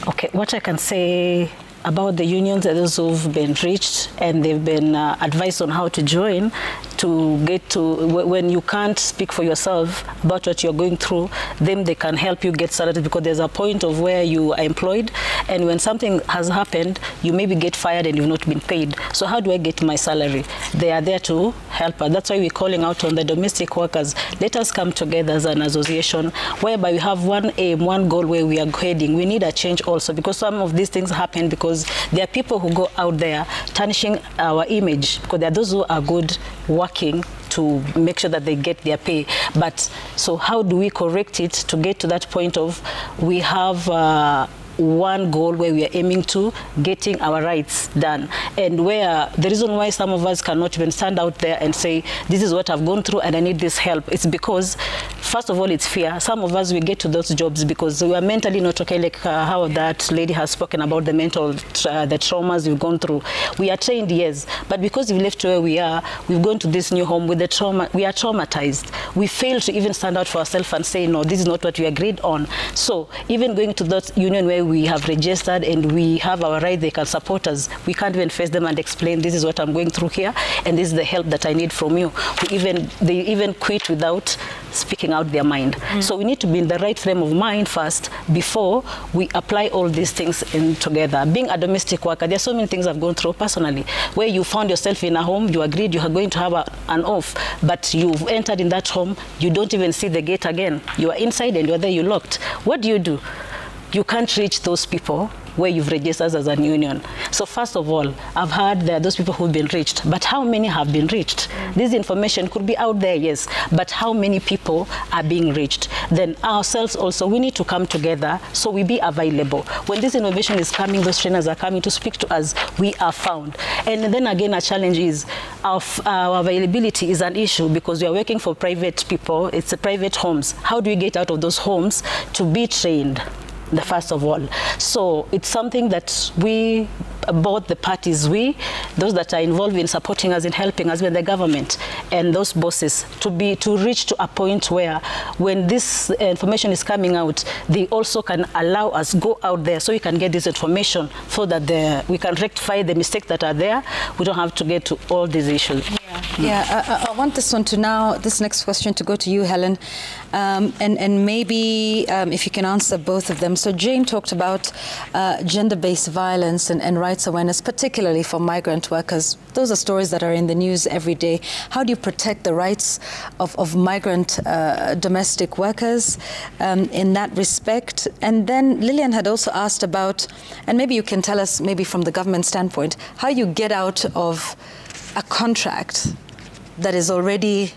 Okay, what I can say about the unions are those who've been reached and they've been advised on how to join, to get to when you can't speak for yourself about what you're going through, then they can help you get started, because there's a point of where you are employed, and when something has happened, you maybe get fired and you've not been paid. So how do I get my salary? They are there to help us. That's why we're calling out on the domestic workers. Let us come together as an association whereby we have one aim, one goal where we are heading. We need a change also, because some of these things happen because there are people who go out there tarnishing our image, because there are those who are good working to make sure that they get their pay. But so how do we correct it to get to that point of we have one goal where we are aiming to getting our rights done, and where the reason why some of us cannot even stand out there and say this is what I've gone through and I need this help, it's because first of all it's fear. Some of us, we get to those jobs because we are mentally not okay, like how that lady has spoken about the mental the traumas we've gone through. We are trained, yes, but because we left where we are, we've gone to this new home with the trauma, we are traumatized. We fail to even stand out for ourselves and say no, this is not what we agreed on. So even going to that union where we have registered and we have our rights, they can support us. We can't even face them and explain this is what I'm going through here and this is the help that I need from you. They even quit without speaking out their mind. So we need to be in the right frame of mind first before we apply all these things in together. Being a domestic worker, there are so many things I've gone through personally, where you found yourself in a home, you agreed you are going to have an off, but you've entered in that home, you don't even see the gate again. You are inside and you're there, you locked. What do? You can't reach those people where you've registered as an union. So first of all, I've heard there are those people who've been reached, but how many have been reached? This information could be out there, yes, but how many people are being reached? Then ourselves also, we need to come together so we be available. When this innovation is coming, those trainers are coming to speak to us, we are found. And then again, a challenge is our availability is an issue because we are working for private people, it's private homes. How do we get out of those homes to be trained? The first of all. So it's something that we both the parties, those that are involved in supporting us, in helping us with the government, and those bosses, to reach to a point where when this information is coming out, they also can allow us go out there so we can get this information so that we can rectify the mistakes that are there. We don't have to get to all these issues. I want this next question to go to you, Helen, and maybe if you can answer both of them. So Jane talked about gender-based violence and rights awareness, particularly for migrant workers. Those are stories that are in the news every day. How do you protect the rights of migrant domestic workers in that respect? And then Lillian had also asked about, and maybe you can tell us, maybe from the government standpoint, how you get out of a contract that is already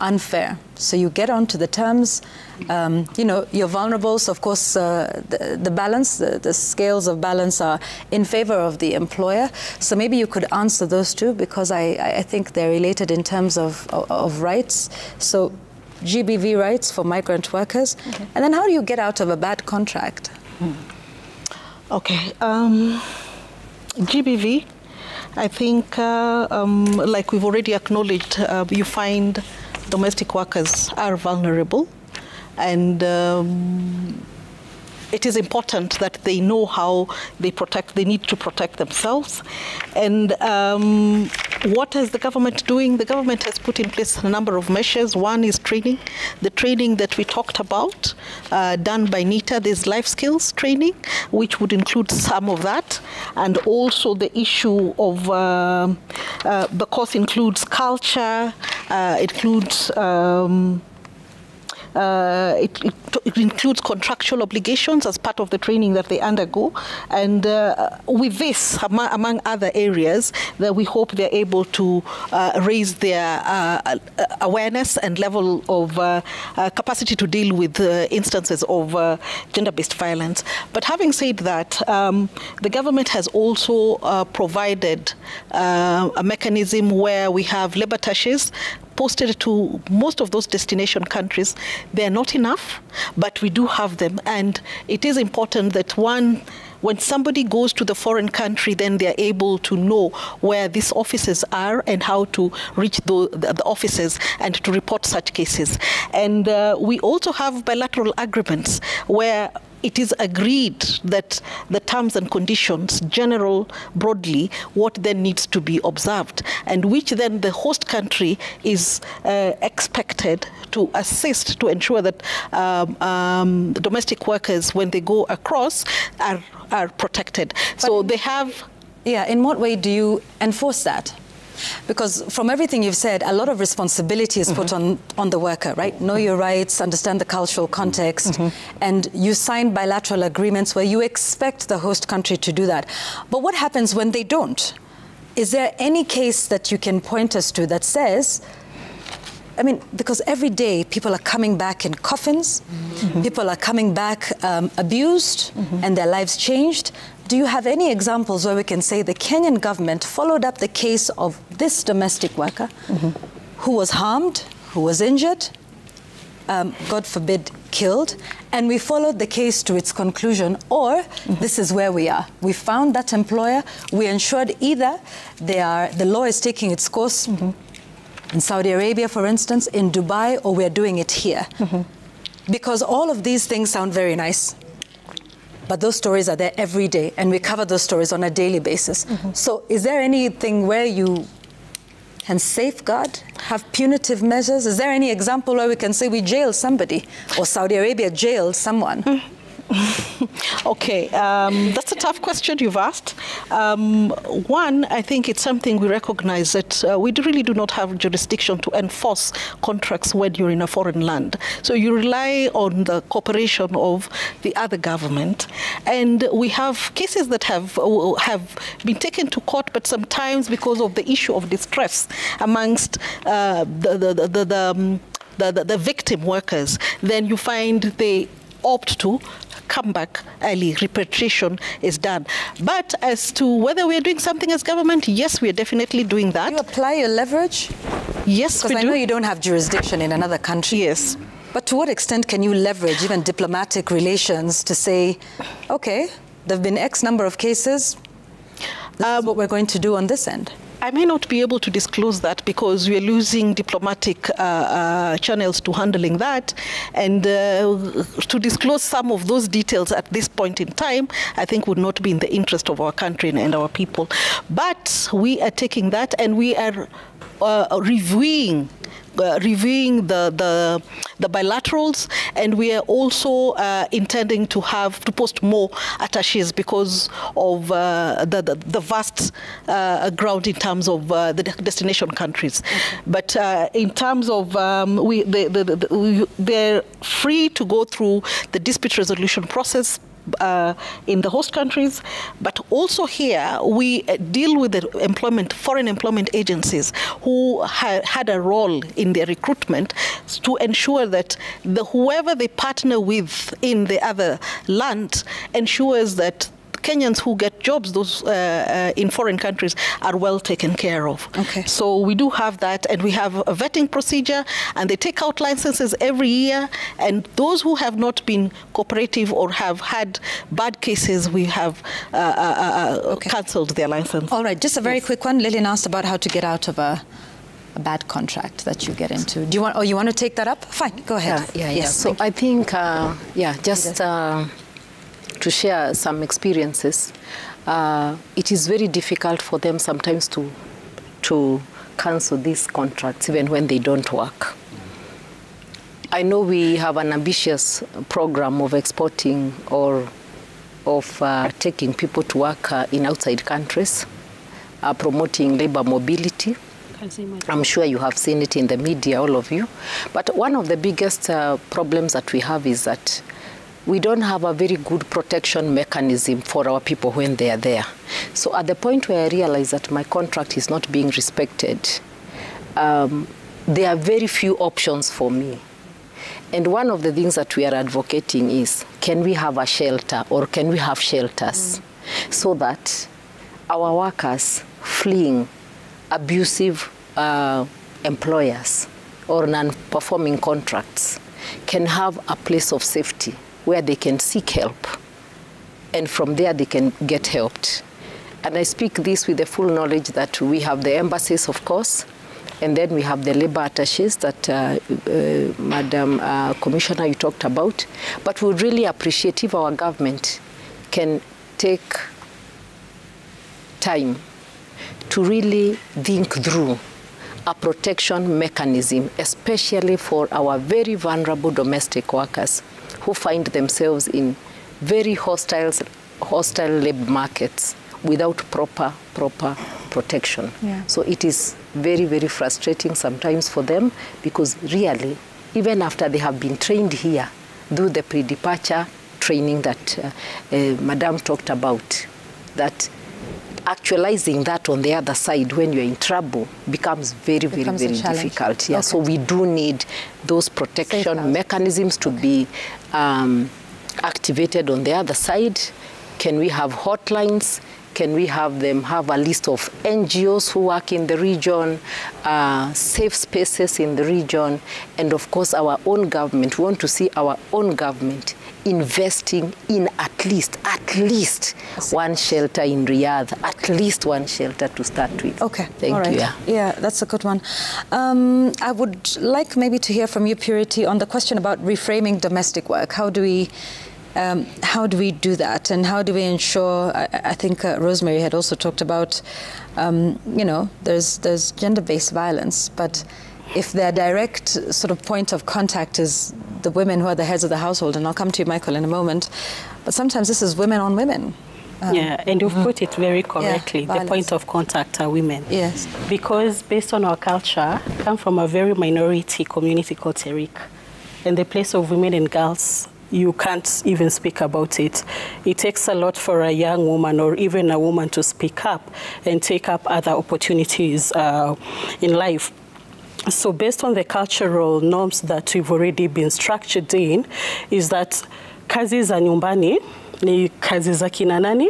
unfair. So you get onto the terms, you're vulnerable. So of course, the balance, the scales of balance are in favor of the employer. So maybe you could answer those two, because I think they're related in terms of rights. So GBV rights for migrant workers. And then how do you get out of a bad contract? Okay. GBV, I think, like we've already acknowledged, you find domestic workers are vulnerable, and it is important that they know how they need to protect themselves. And what is the government doing? The government has put in place a number of measures. One is training. The training that we talked about, done by NITA, there's life skills training, which would include some of that. And also the issue of, the course includes culture, it includes it includes contractual obligations as part of the training that they undergo. And with this, among other areas, that we hope they're able to raise their awareness and level of capacity to deal with instances of gender-based violence. But having said that, the government has also provided a mechanism where we have labor attaches posted to most of those destination countries. They're not enough, but we do have them. And it is important that when somebody goes to the foreign country, then they're able to know where these offices are and how to reach the offices and to report such cases. And we also have bilateral agreements where it is agreed that the terms and conditions, general, broadly, what then needs to be observed, and which then the host country is expected to assist to ensure that domestic workers, when they go across, are protected. But so they have... Yeah, in what way do you enforce that? Because from everything you've said, a lot of responsibility is put on the worker, right? Know your rights, understand the cultural context, and you sign bilateral agreements where you expect the host country to do that. But what happens when they don't? Is there any case that you can point us to that says, I mean, because every day people are coming back in coffins, people are coming back abused, and their lives changed. Do you have any examples where we can say the Kenyan government followed up the case of this domestic worker who was harmed, who was injured, God forbid, killed, and we followed the case to its conclusion, or this is where we are. We found that employer, we ensured either the law is taking its course in Saudi Arabia, for instance, in Dubai, or we're doing it here. Because all of these things sound very nice. But those stories are there every day, and we cover those stories on a daily basis. So is there anything where you can safeguard, have punitive measures? Is there any example where we can say we jailed somebody, or Saudi Arabia jailed someone? Okay, that's a tough question you've asked. One, I think it's something we recognize that we really do not have jurisdiction to enforce contracts when you're in a foreign land. So you rely on the cooperation of the other government. And we have cases that have been taken to court, but sometimes because of the issue of distress amongst the victim workers, then you find they opt to come back early, repatriation is done. But as to whether we're doing something as government, yes, we're definitely doing that. Do you apply your leverage? Yes, because I know you don't have jurisdiction in another country. Yes. But to what extent can you leverage even diplomatic relations to say, okay, there have been X number of cases, this is what we're going to do on this end? I may not be able to disclose that because we are losing diplomatic channels to handling that. And to disclose some of those details at this point in time, I think would not be in the interest of our country and our people. But we are taking that and we are reviewing the bilaterals, and we are also intending to post more attaches because of the vast ground in terms of the destination countries. Okay. But in terms of they're free to go through the dispute resolution process in the host countries, but also here we deal with the foreign employment agencies who had a role in their recruitment to ensure that whoever they partner with in the other land ensures that Kenyans who get jobs in foreign countries are well taken care of. Okay. So we do have that, and we have a vetting procedure, and they take out licenses every year, and those who have not been cooperative or have had bad cases, we have cancelled their license. All right, just a very quick one. Lillian asked about how to get out of a bad contract that you get into. Do you want, you want to take that up? Fine, go ahead. Yes. So I think, to share some experiences, it is very difficult for them sometimes to cancel these contracts even when they don't work. I know we have an ambitious program of exporting or of taking people to work in outside countries, promoting labor mobility. I'm sure you have seen it in the media, all of you. But one of the biggest problems that we have is that we don't have a very good protection mechanism for our people when they are there. So at the point where I realize that my contract is not being respected, there are very few options for me. And one of the things that we are advocating is, can we have a shelter, or can we have shelters so that our workers fleeing abusive employers or non-performing contracts can have a place of safety where they can seek help, and from there they can get helped. And I speak this with the full knowledge that we have the embassies, of course, and then we have the labor attaches that Madam Commissioner, you talked about. But we would really appreciate if our government can take time to really think through a protection mechanism, especially for our very vulnerable domestic workers who find themselves in very hostile labor markets without proper protection. Yeah. So it is very, very frustrating sometimes for them, because really, even after they have been trained here, do the pre-departure training that Madam talked about, that actualizing that on the other side when you're in trouble becomes very, very difficult. Yeah. Okay. So we do need those protection mechanisms to be activated on the other side. Can we have hotlines? Can we have them have a list of NGOs who work in the region, safe spaces in the region, and of course our own government? We want to see our own government investing in at least one shelter in Riyadh, at least one shelter to start with. Okay, thank you. Yeah, that's a good one. I would like maybe to hear from you, Purity, on the question about reframing domestic work. How do we do that, and how do we ensure? I think Rosemary had also talked about, there's gender-based violence, but if their direct sort of point of contact is the women who are the heads of the household, and I'll come to you, Michael, in a moment, but sometimes this is women on women. And you've put it very correctly. The point of contact are women. Yes. Because based on our culture, I come from a very minority community called Terik, and the place of women and girls, you can't even speak about it. It takes a lot for a young woman or even a woman to speak up and take up other opportunities in life. So based on the cultural norms that we've already been structured in, is that kazi za nyumbani ni kazi za kina nani?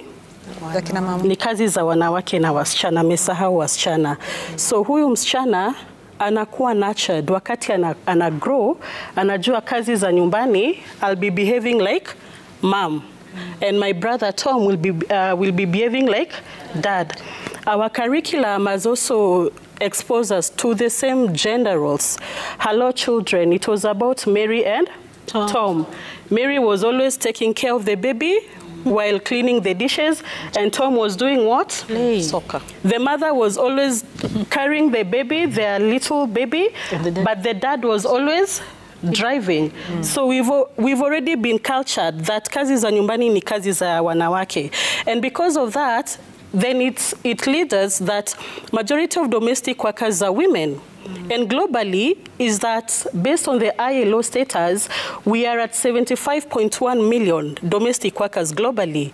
Ni kazi za wanawake na wasichana, mesahau wasichana. So huyu msichana anakuwa nurtured, wakati ana grow, anajua kazi za nyumbani, I'll be behaving like mom. And my brother Tom will be behaving like dad. Our curriculum has also exposed us to the same gender roles. Hello, children. It was about Mary and Tom. Mary was always taking care of the baby while cleaning the dishes, and Tom was doing what? Play. Soccer. The mother was always carrying the baby, their little baby, but the dad was always driving. So we've already been cultured that kazi za nyumbani ni kazi za wanawake. And because of that, then it leads us that majority of domestic workers are women. And globally is that based on the ILO status, we are at 75.1 million domestic workers globally.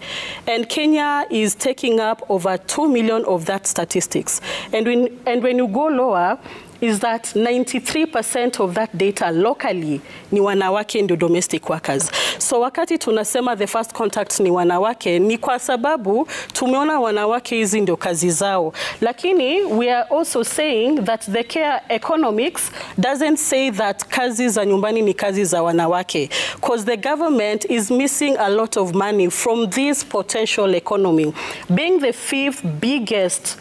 And Kenya is taking up over 2 million of that statistics. And when you go lower, is that 93% of that data locally ni wanawake ndio domestic workers. So wakati tunasema the first contact ni wanawake, ni kwa sababu tumeona wanawake hizi ndio kazi zao. Lakini we are also saying that the care economics doesn't say that kazi za nyumbani ni kazi za wanawake, because the government is missing a lot of money from this potential economy. Being the 5th biggest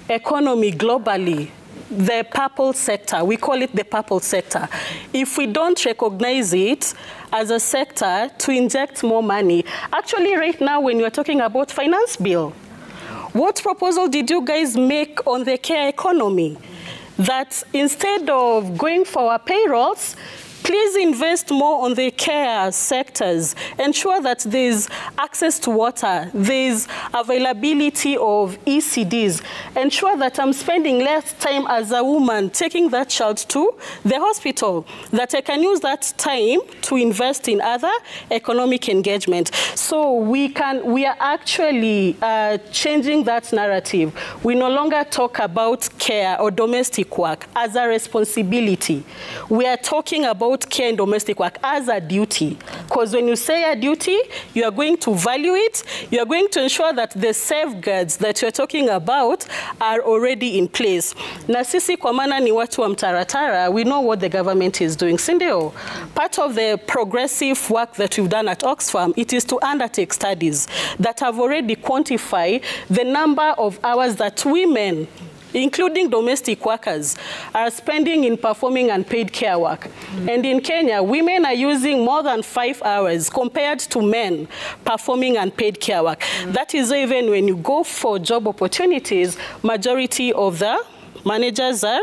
economy globally, the purple sector, we call it the purple sector. If we don't recognize it as a sector to inject more money, actually right now when you're talking about finance bill, what proposal did you guys make on the care economy? That instead of going for our payrolls, please invest more on the care sectors. Ensure that there's access to water, there's availability of ECDs. Ensure that I'm spending less time as a woman taking that child to the hospital, that I can use that time to invest in other economic engagement. So we are actually changing that narrative. We no longer talk about care or domestic work as a responsibility. We are talking about care and domestic work as a duty. Because when you say a duty, you are going to value it, you are going to ensure that the safeguards that you're talking about are already in place. Na sisi kwa maana ni watu wa mtaratara, we know what the government is doing. Sindio, part of the progressive work that we've done at Oxfam, it is to undertake studies that have already quantified the number of hours that women, including domestic workers, are spending in performing unpaid care work. And in Kenya, women are using more than 5 hours compared to men performing unpaid care work. That is even when you go for job opportunities, majority of the managers are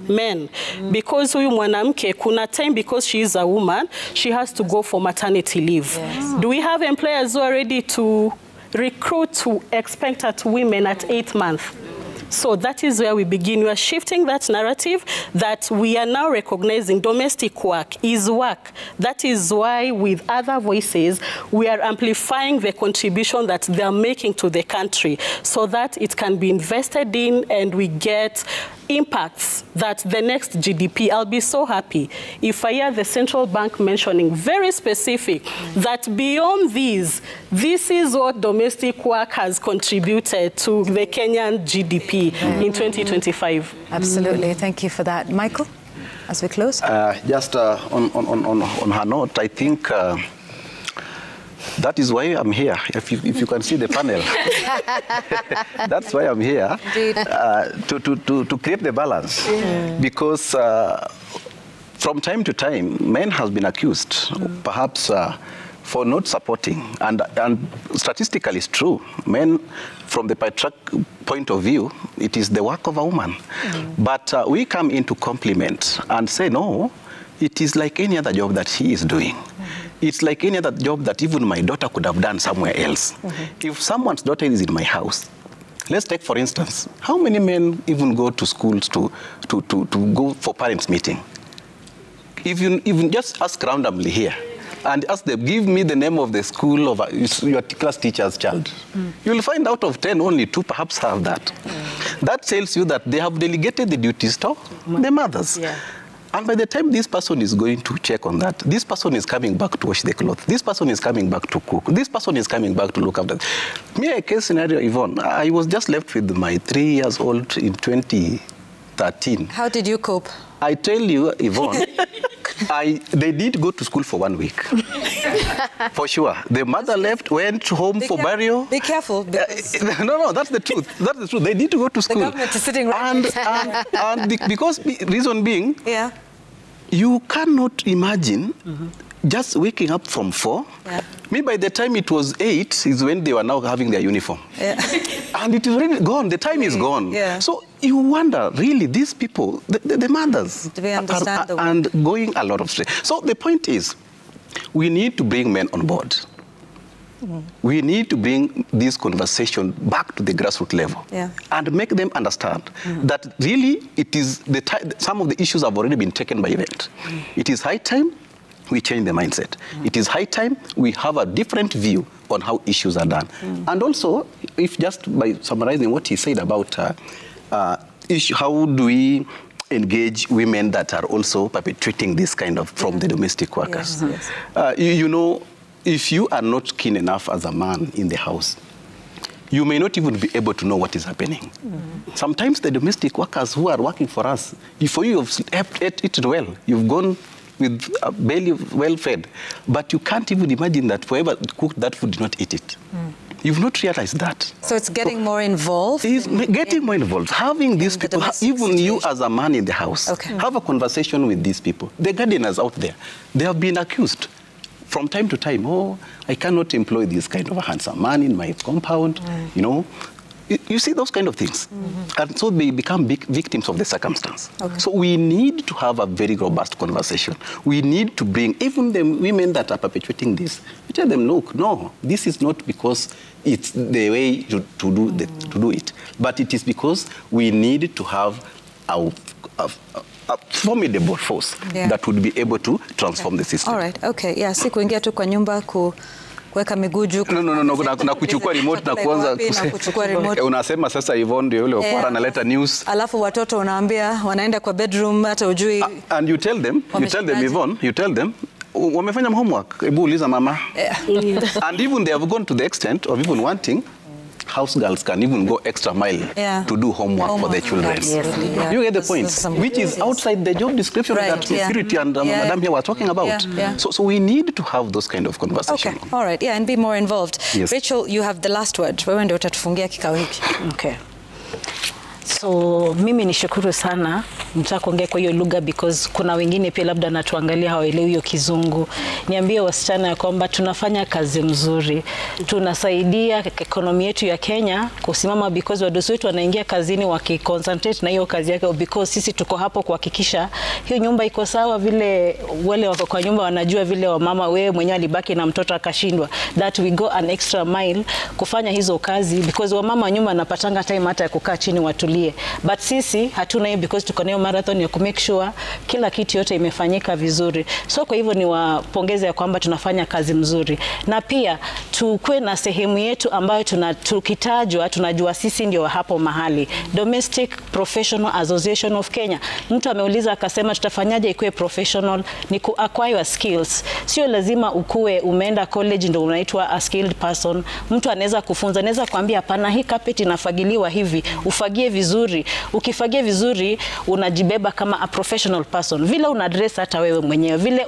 men. Because huyu mwanamke, kuna time because she is a woman, she has to go for maternity leave. Yes. Do we have employers who are ready to recruit to expectant women at 8 months? So that is where we begin. We are shifting that narrative that we are now recognizing domestic work is work. That is why with other voices, we are amplifying the contribution that they are making to the country so that it can be invested in and we get impacts that the next GDP, I'll be so happy if I hear the central bank mentioning very specific that beyond these, this is what domestic work has contributed to the Kenyan GDP in 2025. Absolutely, thank you for that. Michael, as we close? Just on her note, I think that is why I'm here. If you can see the panel, that's why I'm here, to create the balance. Because from time to time, men has been accused, perhaps for not supporting, and statistically it's true. Men, from the patriarchal point of view, it is the work of a woman. But we come in to compliment and say, no, it is like any other job that he is doing. It's like any other job that even my daughter could have done somewhere else. If someone's daughter is in my house, let's take for instance, how many men even go to schools to go for parents' meeting? Even just ask randomly here and ask them, give me the name of the school of your class teacher's child. You'll find out of 10, only 2 perhaps have that. That tells you that they have delegated the duties to the mothers. And by the time this person is going to check on that, this person is coming back to wash the clothes. This person is coming back to cook. This person is coming back to look after. Me, a case scenario, Yvonne, I was just left with my 3-year-old in 2013. How did you cope? I tell you, Yvonne, They did go to school for 1 week. For sure. The mother left, went home for burial. Be careful. No, that's the truth. That's the truth. They need to go to school. The government is sitting right because reason being, you cannot imagine just waking up from 4. Me, by the time it was 8 is when they were now having their uniform. And it is already gone. The time is gone. So you wonder, really, these people, the mothers, do we understand and going a lot of stress. So the point is, we need to bring men on board. We need to bring this conversation back to the grassroots level and make them understand that really it is some of the issues have already been taken by event. It is high time we change the mindset. It is high time we have a different view on how issues are done. And also, if just by summarizing what he said about how do we engage women that are also perpetrating this kind of from the domestic workers. You know, if you are not keen enough as a man in the house, you may not even be able to know what is happening. Sometimes the domestic workers who are working for us, for you have eaten well, you've gone with a belly well fed, but you can't even imagine that whoever cooked that food did not eat it. You've not realized that. So it's getting more involved? It's getting more involved. Having these people, even you as a man in the house, have a conversation with these people. The gardeners out there, they have been accused from time to time, oh, I cannot employ this kind of a handsome man in my compound, you know. You see those kind of things. And so they become victims of the circumstance. So we need to have a very robust conversation. We need to bring even the women that are perpetuating this, we tell them, look, no, this is not because it's the way to do it, but it is because we need to have a formidable force that would be able to transform the system. All right, okay. Si kuingia tu kwa nyumba kuweka miguu juu. Na kuchukua remote na kuanza unasema sasa Yvonne ndio yule wakora analeta news. Alafu watoto unaambia wanaenda kwa bedroom hata ujui. And you tell them Yvonne, you tell them wamefanya homework. Hebu uliza mama. And even they have gone to the extent of even wanting house girls can even go extra mile to do homework for their children. You get the point, which is outside the job description that security and Madam here were talking about. So we need to have those kind of conversations. Okay, all right, and be more involved. Rachel, you have the last word. Wewe ndio utatufungia kikao hiki. Okay. So mimi nishukuru sana mtaka kuongea kwa hiyo lugha because kuna wengine pia labda natuangalia hawaelewi hiyo kizungu. Niambie wasichana ya kwamba tunafanya kazi mzuri. Tunasaidia ekonomi yetu ya Kenya kusimama because wadosi wetu wanaingia kazini wakiconcentrate na hiyo kazi yake because sisi tuko hapo kuhakikisha hiyo nyumba iko sawa, vile wale wako kwa nyumba wanajua vile wamama wewe mwenyewe alibaki na mtoto akashindwa, that we go an extra mile kufanya hizo kazi because wamama nyumba wanapatanga time hata ya kukaa chini watulie. But sisi hatuna hiyo because tuko nayo marathon ya make sure kila kitu yote imefanyika vizuri. So kwa hivyo ni wapongeze ya kwamba tunafanya kazi mzuri. Na pia tukue na sehemu yetu ambayo tukitajwa tunajua sisi ndio hapo mahali. Domestic Professional Association of Kenya. Mtu ameuliza akasema tutafanyaje ikuwe professional, ni acquire skills. Sio lazima ukue umeenda college ndio unaitwa a skilled person. Mtu anaweza kufunza, anaweza kuambia hapana hii carpet inafagiliwa hivi, ufagie vizuri. Ukifagia vizuri unajibeba kama a professional person. Vile una address hata wewe mwenyewe, vile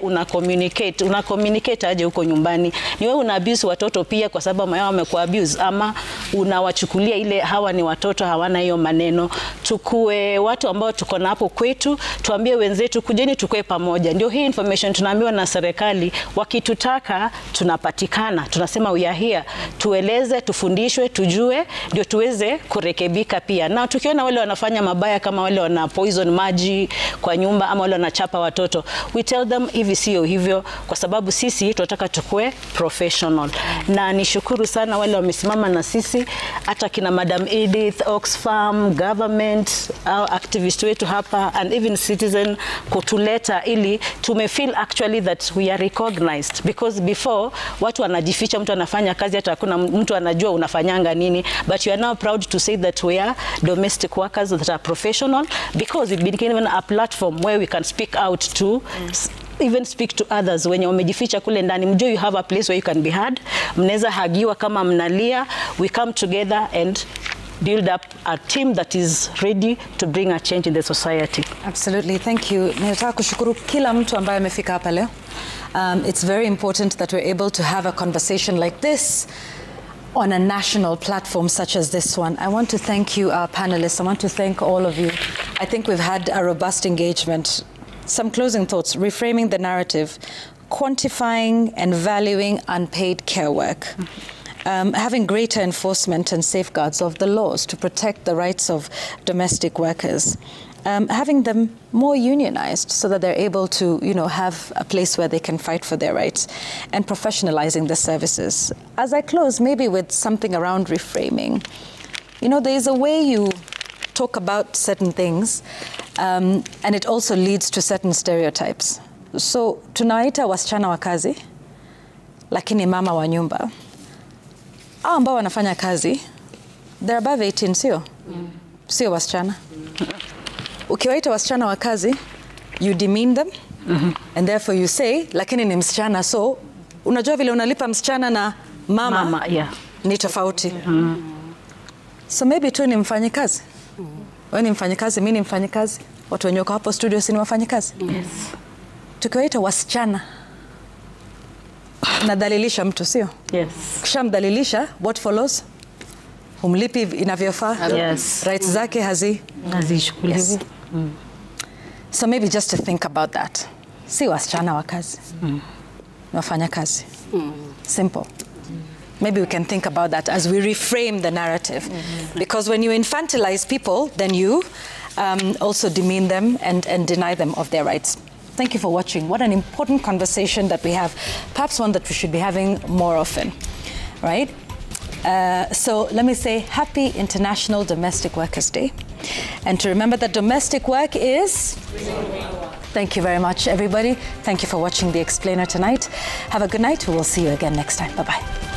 una communicate aje huko nyumbani. Ni wewe una abuse watoto pia kwa sababu mama amekuwa abuse, ama unawachukulia ile hawa ni watoto hawana hiyo maneno. Tukue watu ambao tuko na hapo kwetu, tuambie wenzetu kujeni tukue pamoja. Ndio hii information tunaambiwa na serikali, wakitutaka tunapatikana. Tunasema we are here. Tueleze, tufundishwe, tujue ndio tuweze kurekebika pia. Na tukiona wale wanafanya mabaya kama wale wana poison maji kwa nyumba ama wale wanachapa watoto, we tell them hivi sio hivyo, kwa sababu sisi tunataka tukue professional. Na nishukuru sana wale wamesimama na sisi, hata kina Madam Edith, Oxfam, government, our activists wetu hapa and even citizen kutuleta ili tumefeel actually that we are recognized, because before watu wanajificha, mtu anafanya kazi hata hakuna mtu anajua unafanyanga nini, but you are now proud to say that we are domestic workers that are professional, because we've been given a platform where we can speak out to even speak to others wenye wamejificha kule ndani. Mjue you have a place where you can be heard, mnaweza hagiwa kama mnalia, we come together and build up a team that is ready to bring a change in the society. Absolutely, thank you. Nataka kushukuru kila mtu ambaye amefika hapa leo. It's very important that we're able to have a conversation like this on a national platform such as this one. I want to thank you, our panelists. I want to thank all of you. I think we've had a robust engagement. Some closing thoughts: reframing the narrative, quantifying and valuing unpaid care work, having greater enforcement and safeguards of the laws to protect the rights of domestic workers, having them more unionized so that they're able to, have a place where they can fight for their rights, and professionalizing the services. As I close, maybe with something around reframing. There is a way you talk about certain things, and it also leads to certain stereotypes. So tunaita wasichana wa kazi, lakini mama wa nyumba. Hao ambao wanafanya kazi, they're above 18, sio? Sio wasichana. Ukiwaita wasichana wa kazi, you demean them, and therefore you say, lakini ni msichana, so unajua vile unalipa msichana na mama ni tofauti. So maybe tu ni mfanyikazi. Wewe ni mfanyikazi, mimi ni mfanyikazi. Watu wenye wako hapo studio si ni wafanyikazi? Yes. Tukiwaita wasichana, nadhalilisha mtu, sio? Yes. Kishamdhalilisha, what follows? Humlipi inavyofaa? Yes. Rights zake hazishughuliwi. Yes. So maybe just to think about that. Si wasichana wa kazi. Ni wafanyakazi. Simple. Maybe we can think about that as we reframe the narrative. Because when you infantilize people, then you also demean them and deny them of their rights. Thank you for watching. What an important conversation that we have. Perhaps one that we should be having more often, right? So let me say Happy International Domestic Workers Day. And to remember that domestic work is... Thank you very much, everybody. Thank you for watching The Explainer tonight. Have a good night. We will see you again next time. Bye-bye.